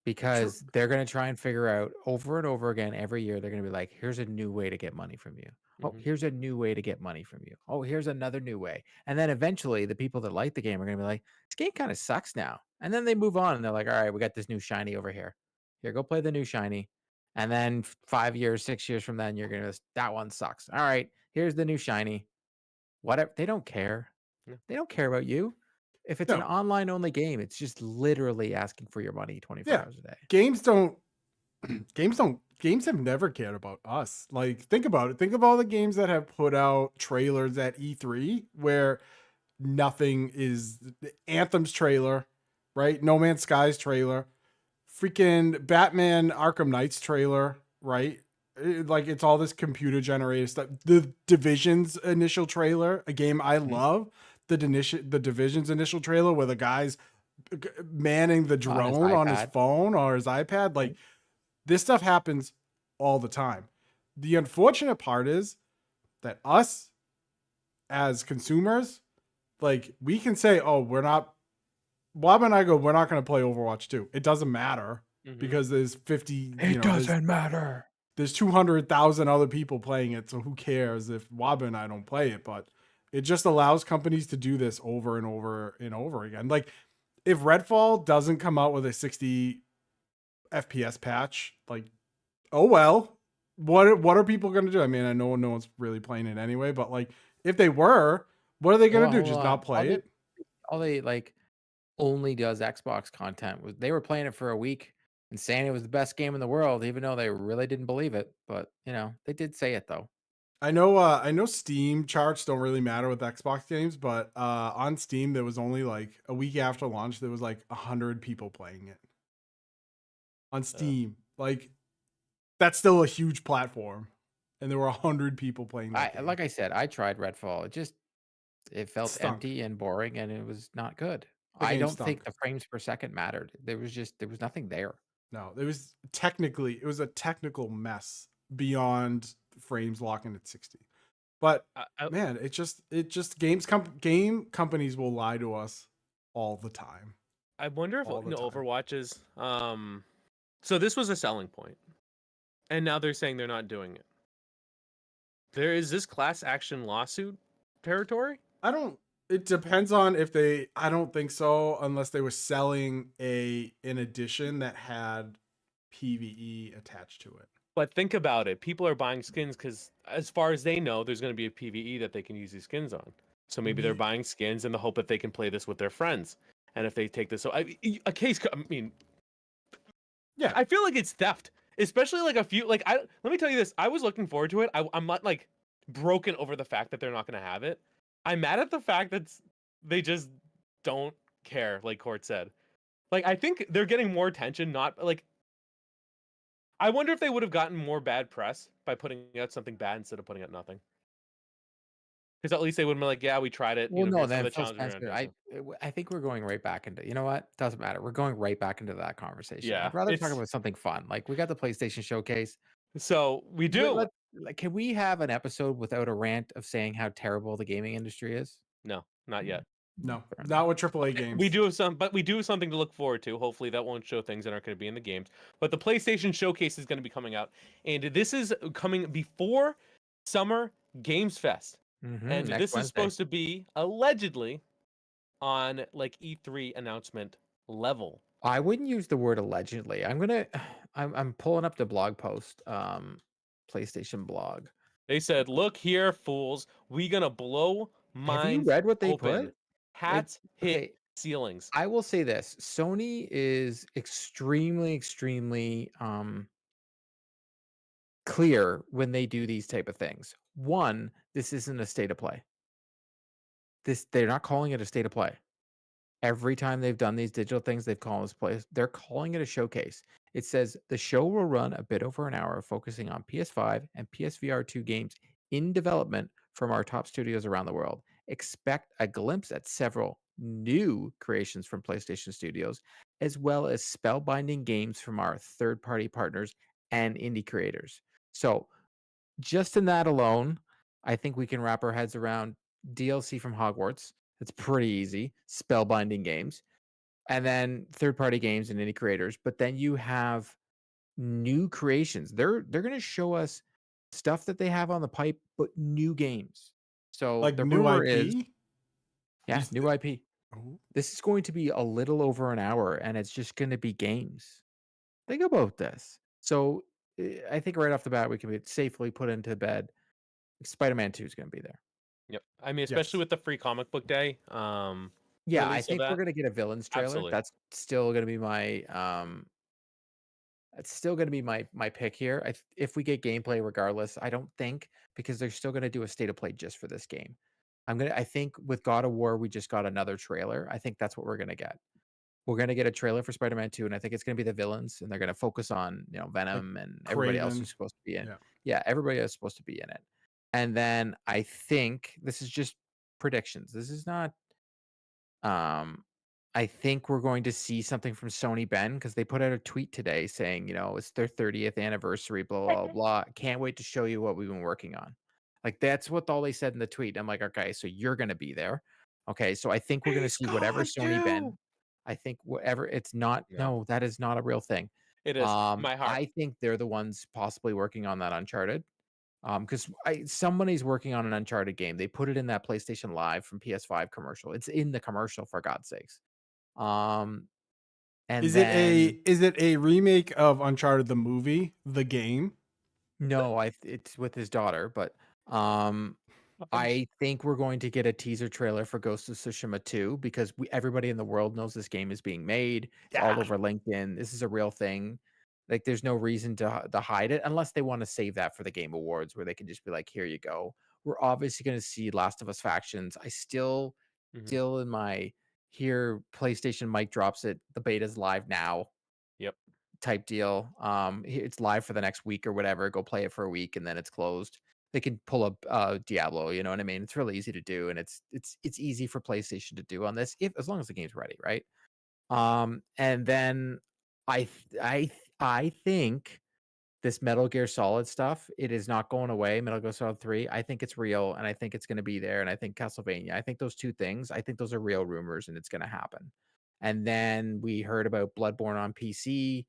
Because they're going to try and figure out over and over again every year, they're going to be like, here's a new way to get money from you. Oh, here's a new way to get money from you. Oh, here's another new way. And then eventually the people that like the game are going to be like, this game kind of sucks now. And then they move on and they're like, all right, we got this new shiny over here. Here, go play the new shiny. And then 5 years, 6 years from then, you're going to, that one sucks. All right, here's the new shiny. Whatever. They don't care. Yeah. They don't care about you. If it's an online only game, it's just literally asking for your money 24 hours a day. Games have never cared about us. Like, think about it. Think of all the games that have put out trailers at E3 where nothing is Anthem's trailer, right? No Man's Sky's trailer, freaking Batman Arkham Knight's trailer, right? Like, it's all this computer generated stuff. The Division's initial trailer, a game I love. The Division's initial trailer where the guy's manning the drone on his phone or his iPad. Like, this stuff happens all the time. The unfortunate part is that us as consumers, like, we can say, oh, Bob and I go, we're not going to play Overwatch 2. It doesn't matter because there's 50. It doesn't matter. There's 200,000 other people playing it. So who cares if Bob and I don't play it? But it just allows companies to do this over and over and over again. Like, if Redfall doesn't come out with a 60 FPS patch, like, oh well, what are people going to do? I mean, I know no one's really playing it anyway, but like, if they were, what are they going to do? Just not play it? All they like only does Xbox content. They were playing it for a week and saying it was the best game in the world, even though they really didn't believe it. But they did say it though. I know Steam charts don't really matter with Xbox games, but on Steam there was only like a week after launch there was like 100 people playing it on Steam. Like, that's still a huge platform, and there were 100 people playing that game. Like I said, I tried Redfall. It felt empty and boring, and it was not good. I don't think the frames per second mattered. There was nothing there. No, it was a technical mess beyond frames locking at 60. But man, it just game companies will lie to us all the time. I wonder if Overwatch is so this was a selling point, and now they're saying they're not doing it. There is this class action lawsuit territory. It depends on if they. I don't think so, unless they were selling an edition that had PVE attached to it. But think about it. People are buying skins because, as far as they know, there's going to be a PVE that they can use these skins on. So maybe they're buying skins in the hope that they can play this with their friends. And if they take this, so a case. I mean, Yeah, I feel like it's theft, especially like a few. Like, let me tell you this. I was looking forward to it. I'm not like broken over the fact that they're not going to have it. I'm mad at the fact that they just don't care. Like Court said, like I think they're getting more attention. Not like I wonder if they would have gotten more bad press by putting out something bad instead of putting out nothing. Because at least they would have been like, yeah, we tried it. Well, no, Here's some of then the Phil challenges we're Spencer, gonna do. I think we're going right back into, you know what? Doesn't matter. We're going right back into that conversation. Yeah, I'd rather talk it's about something fun. Like we got the PlayStation Showcase. so we do. Like, can we have an episode without a rant of saying how terrible the gaming industry is? No, not yet. no, Fair enough. not with AAA games. We do have some, but we do have something to look forward to. Hopefully, that won't show things that aren't going to be in the games. But the PlayStation Showcase is going to be coming out, and this is coming before Summer Games Fest. And Next this is Wednesday. supposed to be allegedly on like E3 announcement level. I wouldn't use the word allegedly. I'm pulling up the blog post, PlayStation blog. They said, "Look here, fools, we gonna blow Have you minds read what they open. put? Hats hit Okay, ceilings." I will say this: Sony is extremely, extremely clear when they do these type of things. One, this isn't a state of play. They're not calling it a state of play. Every time they've done these digital things, they've called this place. They're calling it a showcase. It says the show will run a bit over an hour, focusing on PS5 and PSVR 2 games in development from our top studios around the world. Expect a glimpse at several new creations from PlayStation Studios, as well as spellbinding games from our third-party partners and indie creators. So, just in that alone, I think we can wrap our heads around DLC from Hogwarts. It's pretty easy. Spellbinding games. And then third-party games and indie creators. But then you have new creations. They're going to show us stuff that they have on the pipe, but new games. So like the new rumor IP. is, yeah, new IP. Oh. This is going to be a little over an hour, and it's just going to be games. Think about this. So I think right off the bat, we can safely put into bed Spider-Man 2 is going to be there. Yep. I mean, especially Yes. with the free comic book day. Yeah, I release of think we're that. going to get a villains trailer. Absolutely. That's still going to be my it's still going to be my pick here. If we get gameplay regardless, I don't think, because they're still going to do a state of play just for this game. I think with God of War, we just got another trailer. I think that's what we're going to get. We're going to get a trailer for Spider-Man 2, and I think it's going to be the villains, and they're going to focus on, Venom and everybody else Kraven. who's supposed to be in. Yeah. Yeah, everybody is supposed to be in it. And then I think this is just predictions. This is not I think we're going to see something from Sony Ben, because they put out a tweet today saying, it's their 30th anniversary, blah, blah, blah. Can't wait to show you what we've been working on. Like, that's what all they said in the tweet. I'm like, okay, so you're going to be there. Okay, so I think we're going to see whatever Sony Ben. I think whatever, it's not, no, that is not a real thing. It is my heart. I think they're the ones possibly working on that Uncharted. Because somebody's working on an Uncharted game. They put it in that PlayStation Live from PS5 commercial. It's in the commercial, for God's sakes. And Is then it a remake of Uncharted the movie, the game? no, it's with his daughter, but I think we're going to get a teaser trailer for Ghost of Tsushima 2, because everybody in the world knows this game is being made. It's all over LinkedIn. This is a real thing. Like, there's no reason to hide it, unless they want to save that for the Game Awards, where they can just be like, here you go. We're obviously going to see Last of Us Factions. I still in my here PlayStation mic drops it. The beta's live now. Yep. Type deal. It's live for the next week or whatever. Go play it for a week and then it's closed. They can pull up Diablo, you know what I mean? It's really easy to do, and it's easy for PlayStation to do on this, as long as the game's ready, right? And then I think this Metal Gear Solid stuff, it is not going away. Metal Gear Solid 3, I think it's real, and I think it's going to be there, and I think Castlevania. I think those two things, I think those are real rumors, and it's going to happen. And then we heard about Bloodborne on PC.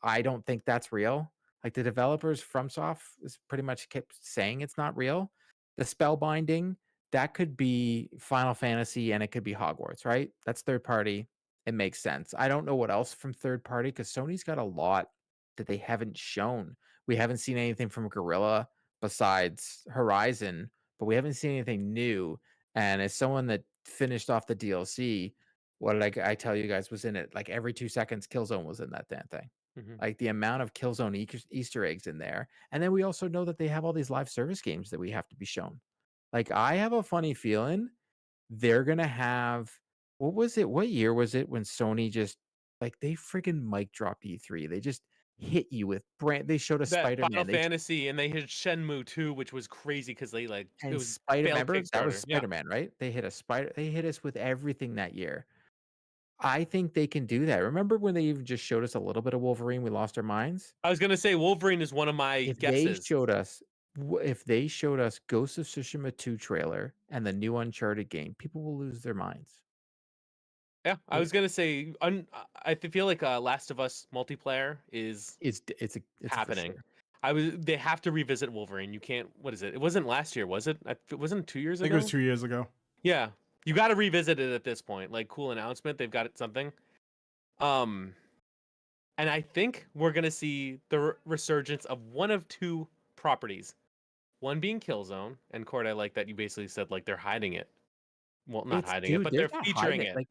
I don't think that's real. Like, the developers, FromSoft, is pretty much kept saying it's not real. The spellbinding, that could be Final Fantasy and it could be Hogwarts, right? That's third party. It makes sense. I don't know what else from third party because Sony's got a lot that they haven't shown. We haven't seen anything from Gorilla besides Horizon, but we haven't seen anything new. And as someone that finished off the DLC, what did I tell you guys was in it? Like every 2 seconds, Killzone was in that damn thing. Mhm. Like the amount of Killzone Easter eggs in there. And then we also know that they have all these live service games that we have to be shown. Like I have a funny feeling they're gonna have what was it? What year was it when Sony just like they freaking mic dropped E3? They just hit you with they showed a That Final Spider-Man. Fantasy, and they hit Shenmue 2, which was crazy because they it And was Spider failed remember that was Kickstarter. Yeah. Spider-Man, right? They hit us with everything that year. I think they can do that. Remember when they even just showed us a little bit of Wolverine, we lost our minds? I was gonna say Wolverine is one of my If they guesses. showed us if they showed us Ghost of Tsushima 2 trailer and the new Uncharted game, people will lose their minds. Yeah, I was gonna say I feel like Last of Us multiplayer is It's for happening. sure. They have to revisit Wolverine. You can't. What is it? It wasn't last year, was it? It wasn't 2 years I think ago. it was 2 years ago. Yeah, you got to revisit it at this point. Like, cool announcement. They've got it something. And I think we're gonna see the resurgence of one of two properties. One being Killzone, and Cord, I like that you basically said like they're hiding it. Well, not hiding it, Dude, but they're they're not featuring hiding it. Like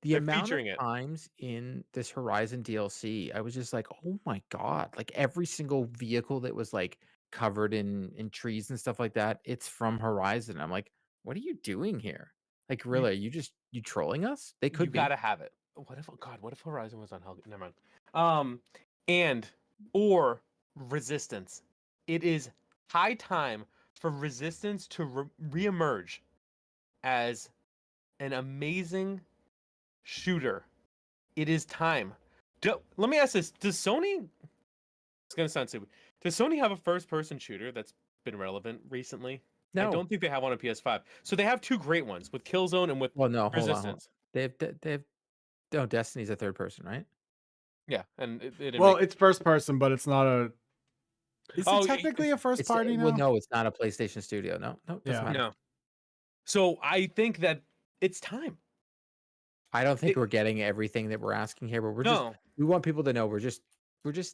the They're amount of featuring it. times in this Horizon DLC, I was just like, oh my god! Like every single vehicle that was like covered in trees and stuff like that, it's from Horizon. I'm like, what are you doing here? Like, really, are you trolling us? They You could be. gotta have it. What if? God, what if Horizon was on Hell? Never mind. And or Resistance. It is high time for Resistance to reemerge as an amazing shooter. It is time. Let me ask this: does Sony? It's gonna sound stupid. Does Sony have a first-person shooter that's been relevant recently? I No. don't think they have one on PS5. So they have two great ones with Killzone and with Well, no, hold on. Resistance. They have. No, Destiny's a third person, right? Yeah, and it didn't Well, make it's first person, but it's not a. Is Oh, it technically a first It's party now? well, no, it's not a PlayStation Studio. No, doesn't Yeah. matter. no. So I think that it's time. I don't think we're getting everything that we're asking here, but we want people to know we're just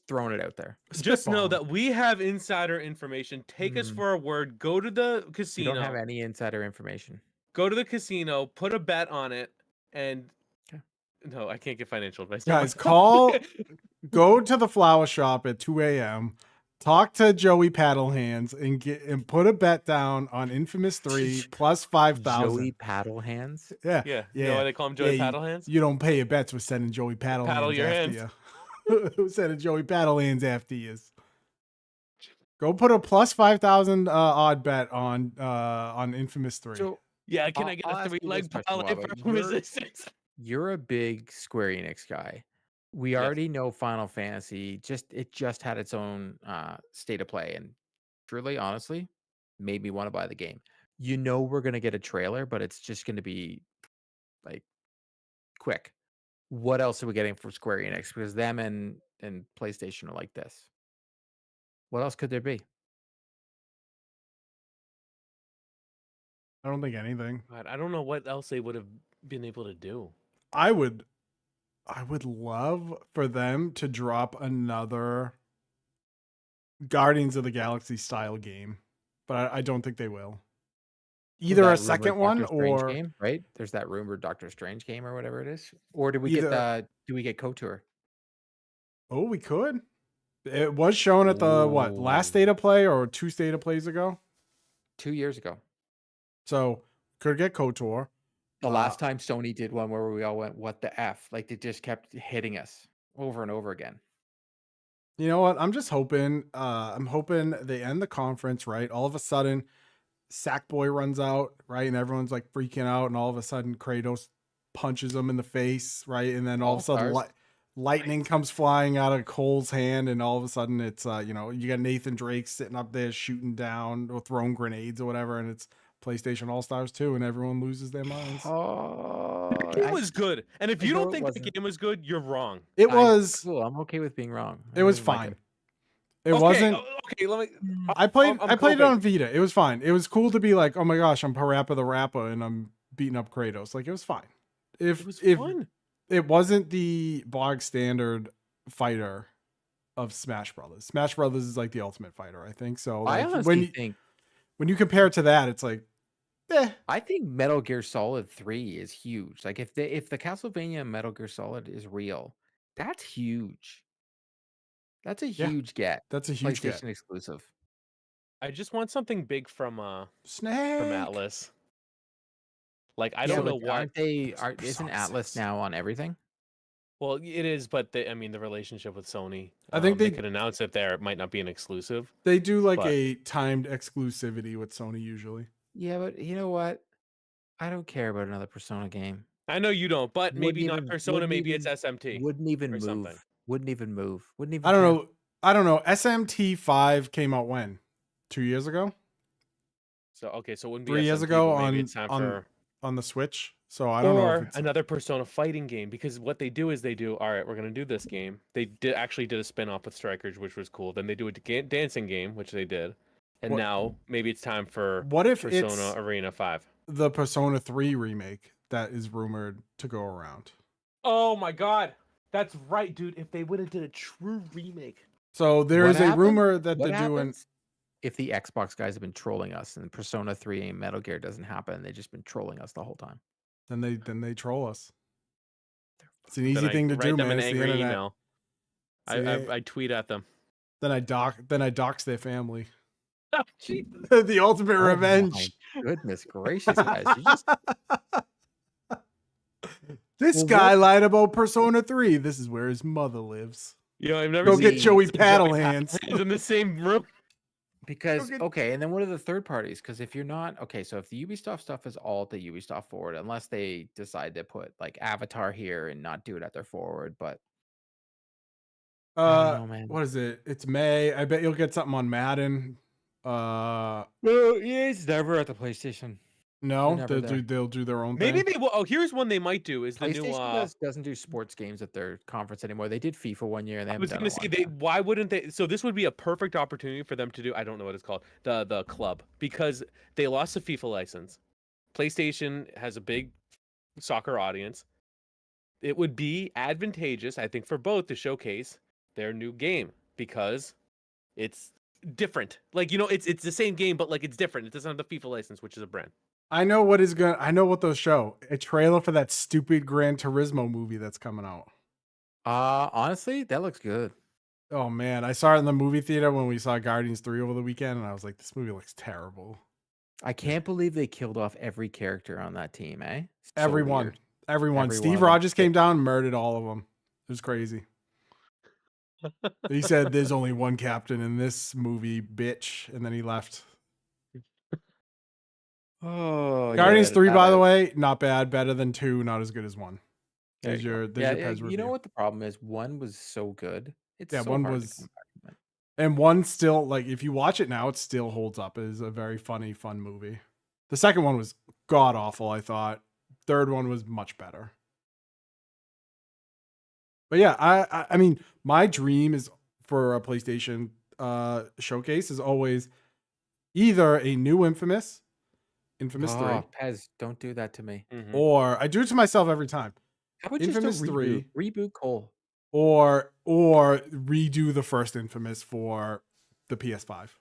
throwing it out there. Just know Spitballing. that we have insider information. Take us for a word. Go to the We casino. don't have any insider information. Go to the casino. Put a bet on it. And Okay. no, I can't get financial advice. Guys, go to the flower shop at 2 a.m. Talk to Joey Paddlehands and put a bet down on Infamous 3 plus 5,000. Joey Paddle Hands. Yeah. Yeah. You know why they call him Joey Paddle Hands? You don't pay your bets with sending Joey Paddlehands Paddle your after hands. you. Who sending Joey Paddlehands after you? Go put a plus 5,000 odd bet on Infamous 3. So Yeah, can I get I'll a ask you 3-leg this question, parlay Wabba. for Resistance? You're a big Square Enix guy. We already know Final Fantasy it just had its own state of play, and truly, honestly, made me want to buy the game. You know we're gonna get a trailer, but it's just gonna be like quick. What else are we getting from Square Enix? Because them and PlayStation are like this. What else could there be? I don't think anything. God, I don't know what else they would have been able to do. I would love for them to drop another Guardians of the Galaxy style game, but I don't think they will. Either That a rumored second one Doctor Strange or game, right? There's that rumored Doctor Strange game or whatever it is. Or do we Either- get do we get KOTOR? oh, we could. It was shown at the last Ooh. state of play or 2 state of plays ago. 2 years ago. So could get KOTOR. The last time Sony did one where we all went, what the F? Like they just kept hitting us over and over again. You know what? I'm just hoping. I'm hoping they end the conference right. All of a sudden, Sackboy runs out right, and everyone's like freaking out, and all of a sudden Kratos punches him in the face, right, and then all of a sudden lightning comes flying out of Cole's hand, and all of a sudden it's you got Nathan Drake sitting up there shooting down or throwing grenades or whatever, and it's PlayStation All Stars 2, and everyone loses their minds. Oh, It was good. And if I you know don't it think the wasn't. game was good, you're wrong. It was cool. I'm okay with being wrong. it was didn't like fine. It Okay, wasn't. okay. Let me. Mm, I played I'm I played it coping. on Vita. It was fine. It was cool to be like, oh my gosh, I'm Parappa the Rappa and I'm beating up Kratos. Like it was fine. It was If fun. it wasn't the bog standard fighter of Smash Brothers. Smash Brothers is like the ultimate fighter, I think. So I like honestly think when you compare it to that, it's like, eh. I think Metal Gear Solid 3 is huge. Like if the Castlevania Metal Gear Solid is real, that's huge. That's a Yeah, huge get. that's a huge get. PlayStation exclusive. I just want something big from Snake. Atlas. Like I Yeah, don't but know what. isn't Persona Atlas 6. now on everything? Well, it is, but I mean the relationship with Sony. I think They they could announce it there. It might not be an exclusive, they do like but a timed exclusivity with Sony usually. Yeah, but you know what? I don't care about another Persona game. I know you don't. But maybe Wouldn't not even Persona. wouldn't Maybe it's even SMT wouldn't even or something. move. Wouldn't even move. Wouldn't even I don't care. know. I don't know. SMT5 came out when? 2 years ago? So okay, so it wouldn't be 3 years SMT, ago but maybe it's time for on the Switch. So I don't know if or it's another Persona fighting game because what they do is they do all right. We're gonna do this game. They actually did a spin off with Strikers, which was cool. Then they do a dancing game, which they did, and what now maybe it's time for what if Persona it's Arena 5. the Persona 3 remake that is rumored to go around? Oh my god, that's right, dude. If they would have did a true remake. So there What is a happens? rumor that What they're doing happens if the Xbox guys have been trolling us and Persona 3 and Metal Gear doesn't happen? They've just been trolling us the whole time. then they troll us. It's an Then easy I thing to write do, them man. an It's the angry internet. email. It's the- I tweet at them. then I dox their family. Oh, Jesus. The ultimate Oh my revenge. goodness gracious, guys! You just This Well, guy what- lied about Persona 3. This is where his mother lives. You know, I've never Go seen get Joey some Paddle Hands. Hands in the same room. because Okay. okay, and then what are the third parties? Because if you're not okay, so if the Ubisoft stuff is all at the Ubisoft forward, unless they decide to put like Avatar here and not do it at their forward, but I don't know, man. What is it? It's May. I bet you'll get something on Madden. Well, yeah, it's never at the PlayStation. No, never there. they'll do their own Maybe thing. they will. Oh, here's one they might do is the new. PlayStation doesn't do sports games at their conference anymore. They did FIFA one year, and they I haven't was done gonna it say in a they. long time. Why wouldn't they? So this would be a perfect opportunity for them to do. I don't know what it's called. The club because they lost the FIFA license. PlayStation has a big soccer audience. It would be advantageous, I think, for both to showcase their new game because it's different. Like it's the same game, but like it's different. It doesn't have the FIFA license, which is a brand. I know what they'll show. A trailer for that stupid Gran Turismo movie that's coming out. Honestly, that looks good. Oh man, I saw it in the movie theater when we saw Guardians 3 over the weekend, and I was like, this movie looks terrible. I can't believe they killed off every character on that team, eh? So Everyone. weird. Everyone. Every one Steve of them. Rogers came down, murdered all of them. It was crazy. He said, "There's only one captain in this movie, bitch," and then he left. Oh, Guardians yeah, 3, by the out. way, not bad. Better than 2, not as good as 1. There There's you go. your Yeah, Pez you review. know what the problem is? One was so good. It's Yeah, so one hard was- to come back from it. And 1 still, like, if you watch it now, it still holds up. It is a very funny, fun movie. The second one was god awful, I thought. Third one was much better. But yeah, I mean, my dream is for a PlayStation showcase is always either a new Infamous 3, Oh, Pez, don't do that to me. Mhm. or I do it to myself every time, How about Infamous just a 3. reboot? Reboot Cole. or redo the first Infamous for the PS5.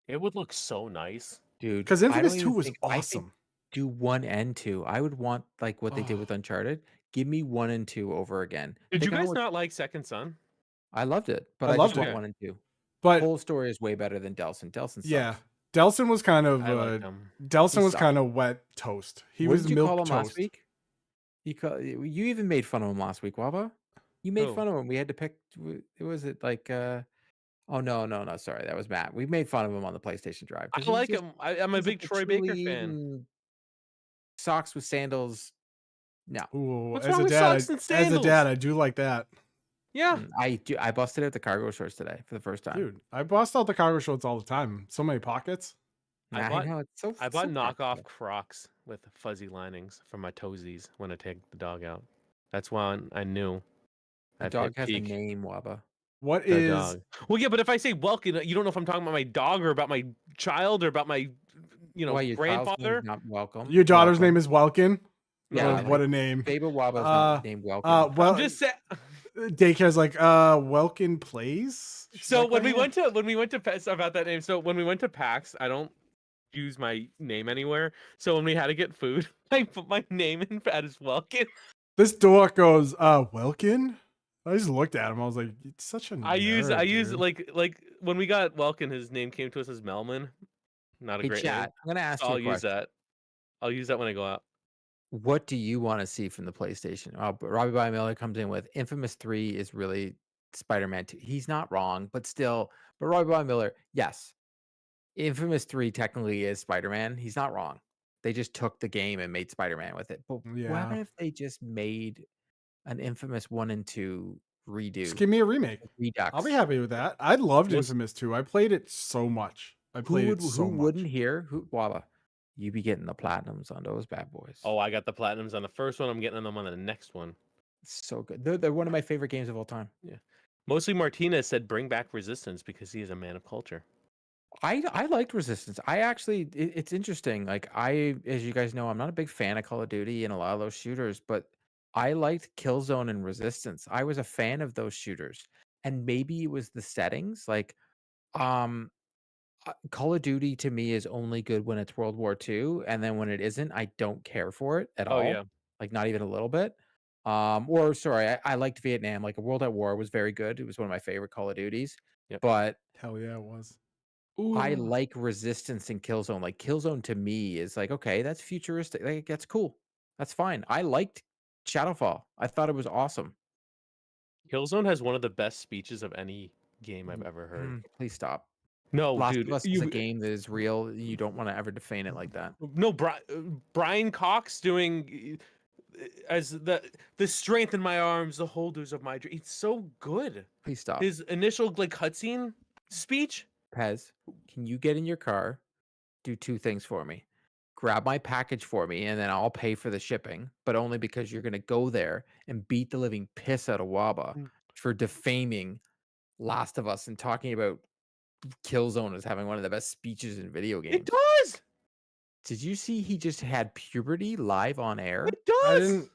It would look so nice. Dude. Because I Infamous don't 2 even was think- I think awesome. do 1 and 2. I would want like what they did with Uncharted. Give me 1 and 2 over again. Did you Think how guys much- not like Second Son? I loved it, but I I, loved just it. want 1 and 2. But Cole's story is way better than Delson. Delson sucks. yeah, Delson was kind of I like them. Delson He was sucked. kind of wet toast. He What was did you milk call him toast. last week? You even made fun of him last week, Waba. You made Who? fun of him. We had to pick. Was it like? Oh no! Sorry, that was Matt. We made fun of him on the PlayStation Drive. I 'cause he's like just- him. I'm a he's big like Troy Baker chili fan. eating Socks with sandals. No, Ooh, What's as wrong a with dad, socks and as a sandals? dad, I do like that. Yeah. I do. I busted out the cargo shorts today for the first time. Dude, I bust out the cargo shorts all the time. So many pockets. I bought- know it's so. I bought so knockoff practical. Crocs with fuzzy linings for my toesies when I take the dog out. That's when I knew. The I've dog hit has peak. a name, Waba. What The is dog. Well, yeah, but if I say Welkin, you don't know if I'm talking about my dog or about my child or about my, Why your child's grandfather. name's not welcome? your daughter's Welcome. name is Welkin? Yeah, Lord, what a name. Baby Waba's named Welcome. Well, I'm just saying. daycare's like Welkin plays. She's So like, when "Oh, we went to about that name. So when we went to PAX, I don't use my name anywhere. So when we had to get food, I put my name in as Welkin. this dork goes, Welkin? I just looked at him. I was like, it's such a nerd, I use dude. like when we got Welkin, his name came to us as Melman. Not a Hey, great chat. name. I'm gonna ask So you a I'll use question. that. I'll use that when I go out. What do you want to see from the PlayStation? But Robbie Bobby Miller comes in with Infamous 3 is really Spider-Man 2. He's not wrong, but still, but Robbie Bobby Miller, yes. Infamous 3 technically is Spider-Man. He's not wrong. They just took the game and made Spider-Man with it. But Yeah. what if they just made an Infamous 1 and 2 redo? Just give me a remake. Redux. I'll be happy with that. I loved What's- Infamous 2. I played it so much. Who wouldn't hear? Waba? You be getting the platinums on those bad boys. Oh, I got the platinums on the first one. I'm getting them on the next one. So good. They're one of my favorite games of all time. Yeah. Mostly Martinez said bring back Resistance because he is a man of culture. I liked Resistance. I actually it's interesting. Like as you guys know, I'm not a big fan of Call of Duty and a lot of those shooters, but I liked Killzone and Resistance. I was a fan of those shooters. And maybe it was the settings. Like Call of Duty to me is only good when it's World War II, and then when it isn't, I don't care for it at all. Yeah. Like not even a little bit. Or sorry, I liked Vietnam. Like World at War was very good. It was one of my favorite Call of Duties. Yep. But Hell yeah, it was. I like Resistance and Killzone. Like Killzone to me is like, okay, that's futuristic. Like that's cool. That's fine. I liked Shadowfall. I thought it was awesome. Killzone has one of the best speeches of any game I've ever heard. Please stop. No, Last dude, of Us is a game that is real. You don't want to ever defame it like that. No, Brian Cox doing as the strength in my arms, the holders of my dream. It's so good. Please stop. His initial like cutscene speech. Pez, can you get in your car, do two things for me? Grab my package for me, and then I'll pay for the shipping, but only because you're going to go there and beat the living piss out of Waba for defaming Last of Us and talking about Killzone as having one of the best speeches in video games. It does. Did you see he just had puberty live on air? It does. I didn't.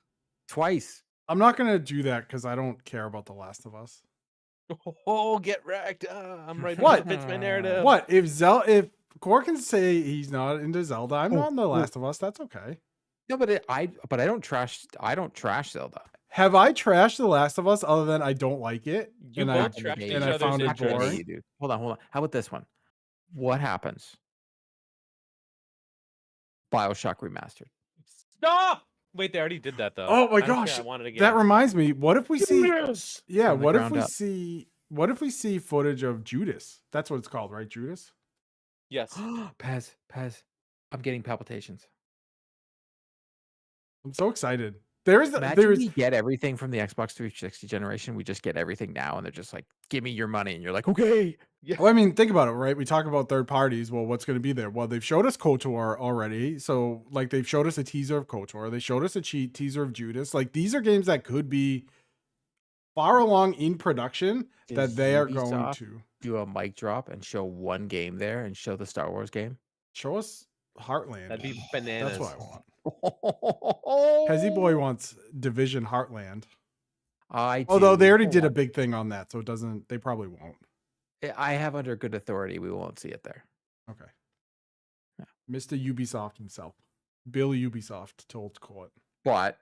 Twice. I'm not gonna do that because I don't care about The Last of Us. Oh, get wrecked. I'm right. What? Fits my narrative. What if Core can say he's not into Zelda? I'm not in The Last of Us. That's okay. No, but I don't trash Zelda. Have I trashed The Last of Us other than I don't like it? You and both I trashed each and I other's found it interests. boring. Dude. Hold on. How about this one? What happens? BioShock Remastered. Stop. Wait, they already did that though. Oh my I don't care, gosh, I want it again. that reminds me. What if we see? Yes! Yeah, From the what if ground we up. see? What if we see footage of Judas? That's what it's called, right? Judas. Yes. Pez. I'm getting palpitations. I'm so excited. Imagine we get everything from the Xbox 360 generation. We just get everything now, and they're just like, "Give me your money," and you're like, "Okay." Well, I mean, think about it, right? We talk about third parties. Well, what's going to be there? Well, they've showed us KOTOR already. So, like, they've showed us a teaser of KOTOR. They showed us a teaser of Judas. Like, these are games that could be far along in production that Does they are going Ubisoft to do a mic drop and show one game there and show the Star Wars game. show us Heartland. That'd be bananas. That's what I want. Pezzy Boy wants Division Heartland. Although they already did a big thing on that, so it doesn't. They probably won't. I have under good authority. We won't see it there. Okay. Yeah. Mr. Ubisoft himself, Bill Ubisoft, told Court. But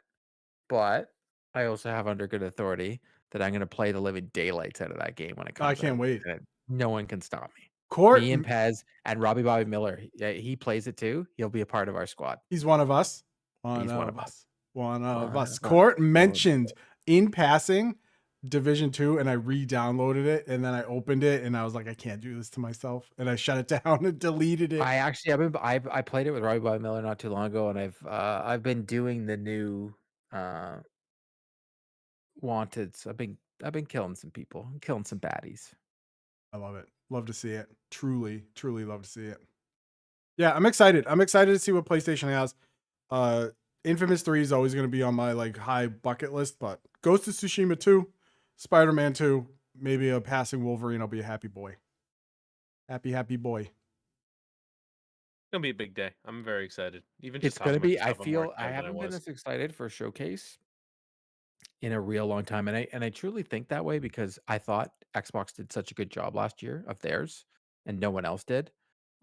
I also have under good authority that I'm going to play the living daylights out of that game when it comes. I can't out, wait. and no one can stop me. Court, Me and Pez and Robbie Bobby Miller. He plays it too. He'll be a part of our squad. he's one of us. He's one of us. One of us. us. Court mentioned in passing Division 2, and I re-downloaded it, and then I opened it, and I was like, I can't do this to myself, and I shut it down and deleted it. I played it with Robbie Bobby Miller not too long ago, and I've been doing the new Wanteds. I've been killing some people, killing some baddies. I love it. Love to see it. Truly love to see it. Yeah, I'm excited. I'm excited to see what PlayStation has. Infamous 3 is always going to be on my like high bucket list, but Ghost of Tsushima 2, Spider-Man 2, maybe a passing Wolverine, I'll be a happy boy. Happy boy. It's gonna be a big day. I'm very excited. Even It's just gonna talking about be. this I stuff, I'm more feel I excited than I haven't been was. this excited for a showcase in a real long time, and I truly think that way because I thought Xbox did such a good job last year of theirs, and no one else did.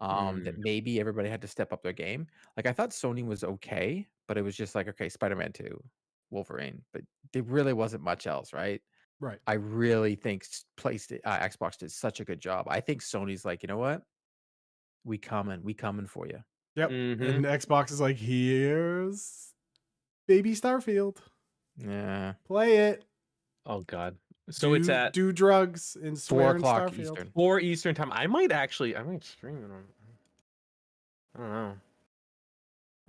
That maybe everybody had to step up their game. Like I thought Sony was okay, but it was just like okay, Spider-Man 2, Wolverine, but there really wasn't much else, right? Right. I really think Xbox did such a good job. I think Sony's like, you know what? We coming for you. Yep. Mm-hmm. And Xbox is like, here's baby Starfield. Yeah. Play it. Oh God. So it's at do drugs and 4 swear in o'clock Starfield. Eastern. 4 Eastern time. I might stream it on. I don't know.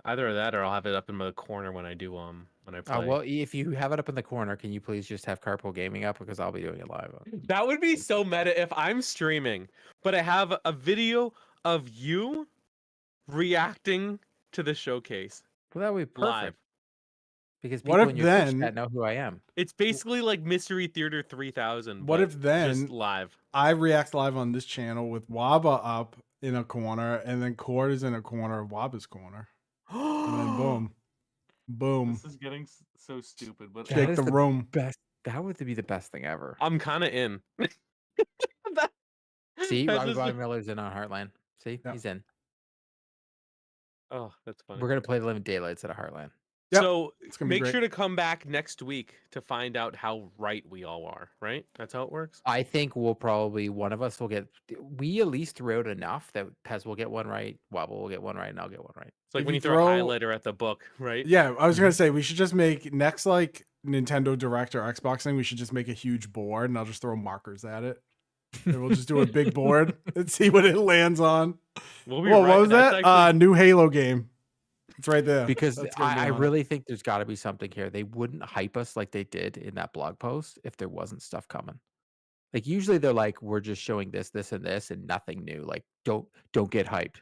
Either of that, or I'll have it up in the corner when I do when I play. Well, if you have it up in the corner, can you please just have Carpool Gaming up because I'll be doing it live. That would be so meta if I'm streaming, but I have a video of you reacting to the showcase Well, that would be perfect live. because What people if in your Twitch then- chat know who I am. It's basically like Mystery Theater 3000. What but if then just live? I react live on this channel with Waba up in a corner, and then Cord is in a corner of Waba's corner, and then boom, boom, This is getting so stupid, but That shake is the the room. Best. That would be the best thing ever. I'm kind of in. That- See, that's Robbie just- Bobby Miller's in on Heartland. See, Yep. he's in. Oh, that's funny. We're gonna play the Living Daylights at a Heartland. Yep, So it's gonna be make great. sure to come back next week to find out how right we all are. Right? That's how it works. I think we'll probably one of us will get. We at least threw out enough that Pez will get one right, Wobble will get one right, and I'll get one right. It's like If when you you throw a throw- highlighter at the book, right? Yeah, I was gonna say we should just make next like Nintendo Direct or Xbox thing. We should just make a huge board, and I'll just throw markers at it, and we'll just do a big board and see what it lands on. We'll be Whoa, right. what was That's that? actually- New Halo game. It's right there. Because That's gonna be I on it. really think there's got to be something here. They wouldn't hype us like they did in that blog post if there wasn't stuff coming. Like usually they're like, we're just showing this, this, and this, and nothing new. Like don't get hyped.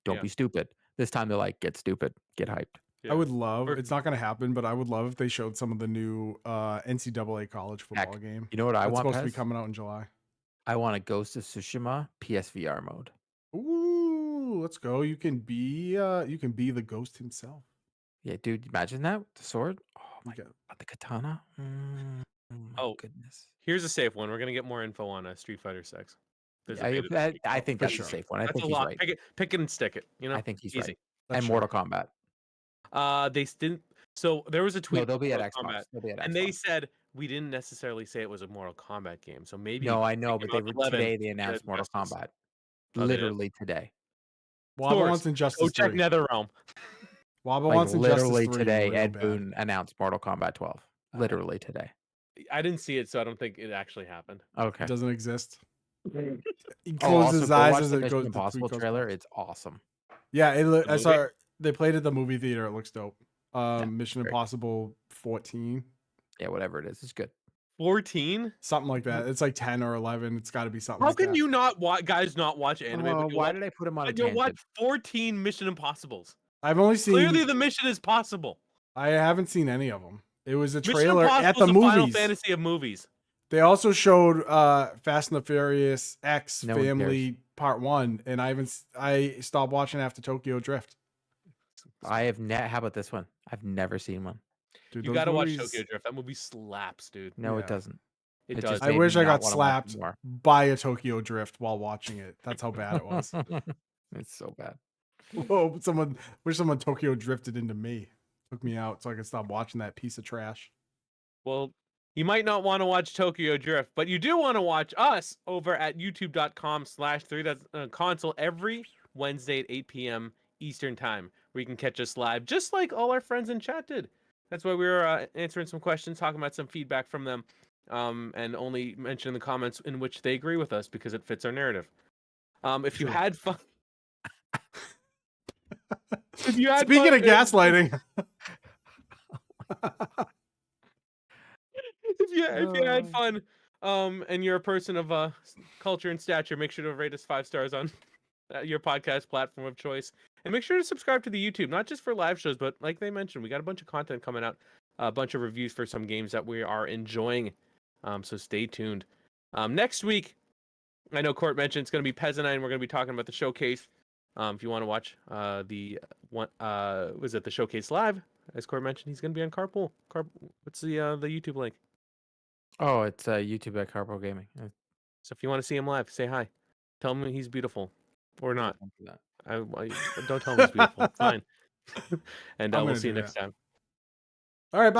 Don't Yeah. be stupid. This time they're like, get stupid, get hyped. Yeah. I would love. Or- It's not gonna happen, but I would love if they showed some of the new NCAA college football Heck, game. You know what I That's want? supposed to be Pez? coming out in July. I want a Ghost of Tsushima PSVR mode. Ooh, let's go. You can be the ghost himself. Yeah, dude, imagine that with the sword. Oh my Okay. god, the katana. My Oh. goodness. Here's a safe one. We're gonna get more info on Street Fighter 6. There's a I, beta this week. I think for that's sure. a safe one. I That's think a he's lot. right. Pick it and stick it. You know, I think he's easy. right. That's And sure. Mortal Kombat. They didn't. So there was a tweet. No, they'll be at Mortal Xbox. Kombat, They'll be at and Xbox. they said we didn't necessarily say it was a Mortal Kombat game. So maybe. No, I know, came but they out were 11, today. They announced said Mortal Justice. Kombat. Oh, they did? Literally today. Waba Source. wants Go Injustice check 3. NetherRealm. Waba Like wants Injustice literally 3 today, real Ed bad. Boon announced Mortal Kombat 12. Literally today. I didn't see it, so I don't think it actually happened. Okay. It doesn't exist. He Oh, closes also, his go eyes watch as the it Mission goes. The Impossible tweet goes trailer. past. It's awesome. Yeah, I movie? saw. They played it at the movie theater. It looks dope. Yeah, Mission great. Impossible 14, Yeah, whatever it is, it's good. 14. something like that. It's like 10 or 11. It's got to be something. How like can that. you not guys not watch anime? Oh, but you why watch, did I put him on a but you watch tangent? 14 Mission Impossibles. I've only seen. Clearly, the mission is possible. I haven't seen any of them. It was a Mission trailer Impossible at the is the Final movies. Fantasy of movies. They also showed Fast and the Furious X No one Family Part 1, and I stopped watching after Tokyo Drift. I have How about this one? I've never seen one. Dude, You those gotta watch movies- Tokyo Drift. That movie slaps, dude. No, Yeah. it doesn't. It It does. just I made wish me I not got wanna watch it slapped more. by a Tokyo Drift while watching it. That's how bad it was. It's so bad. Whoa, wish someone Tokyo drifted into me. Took me out so I could stop watching that piece of trash. Well, you might not want to watch Tokyo Drift, but you do want to watch us over at youtube.com/3console every Wednesday at 8 p.m. Eastern time, where you can catch us live, just like all our friends in chat did. That's why we were answering some questions, talking about some feedback from them, and only mentioning the comments in which they agree with us because it fits our narrative. If you Sure. had fun... If you had Speaking fun of gaslighting, if you had fun, and you're a person of culture and stature, make sure to rate us 5 stars on your podcast platform of choice, and make sure to subscribe to the YouTube, not just for live shows, but like they mentioned, we got a bunch of content coming out, a bunch of reviews for some games that we are enjoying. So stay tuned. Next week, I know Court mentioned it's going to be Pez and I, and we're going to be talking about the showcase. If you want to watch the one, was it the showcase live? As Court mentioned, he's going to be on Carpool. What's the YouTube link? Oh, it's YouTube at Carpo Gaming. So if you want to see him live, say hi. Tell him he's beautiful, or not. Don't do that. Don't tell him he's beautiful. Fine. And I'm we'll gonna see you do next that. time. All right, bye.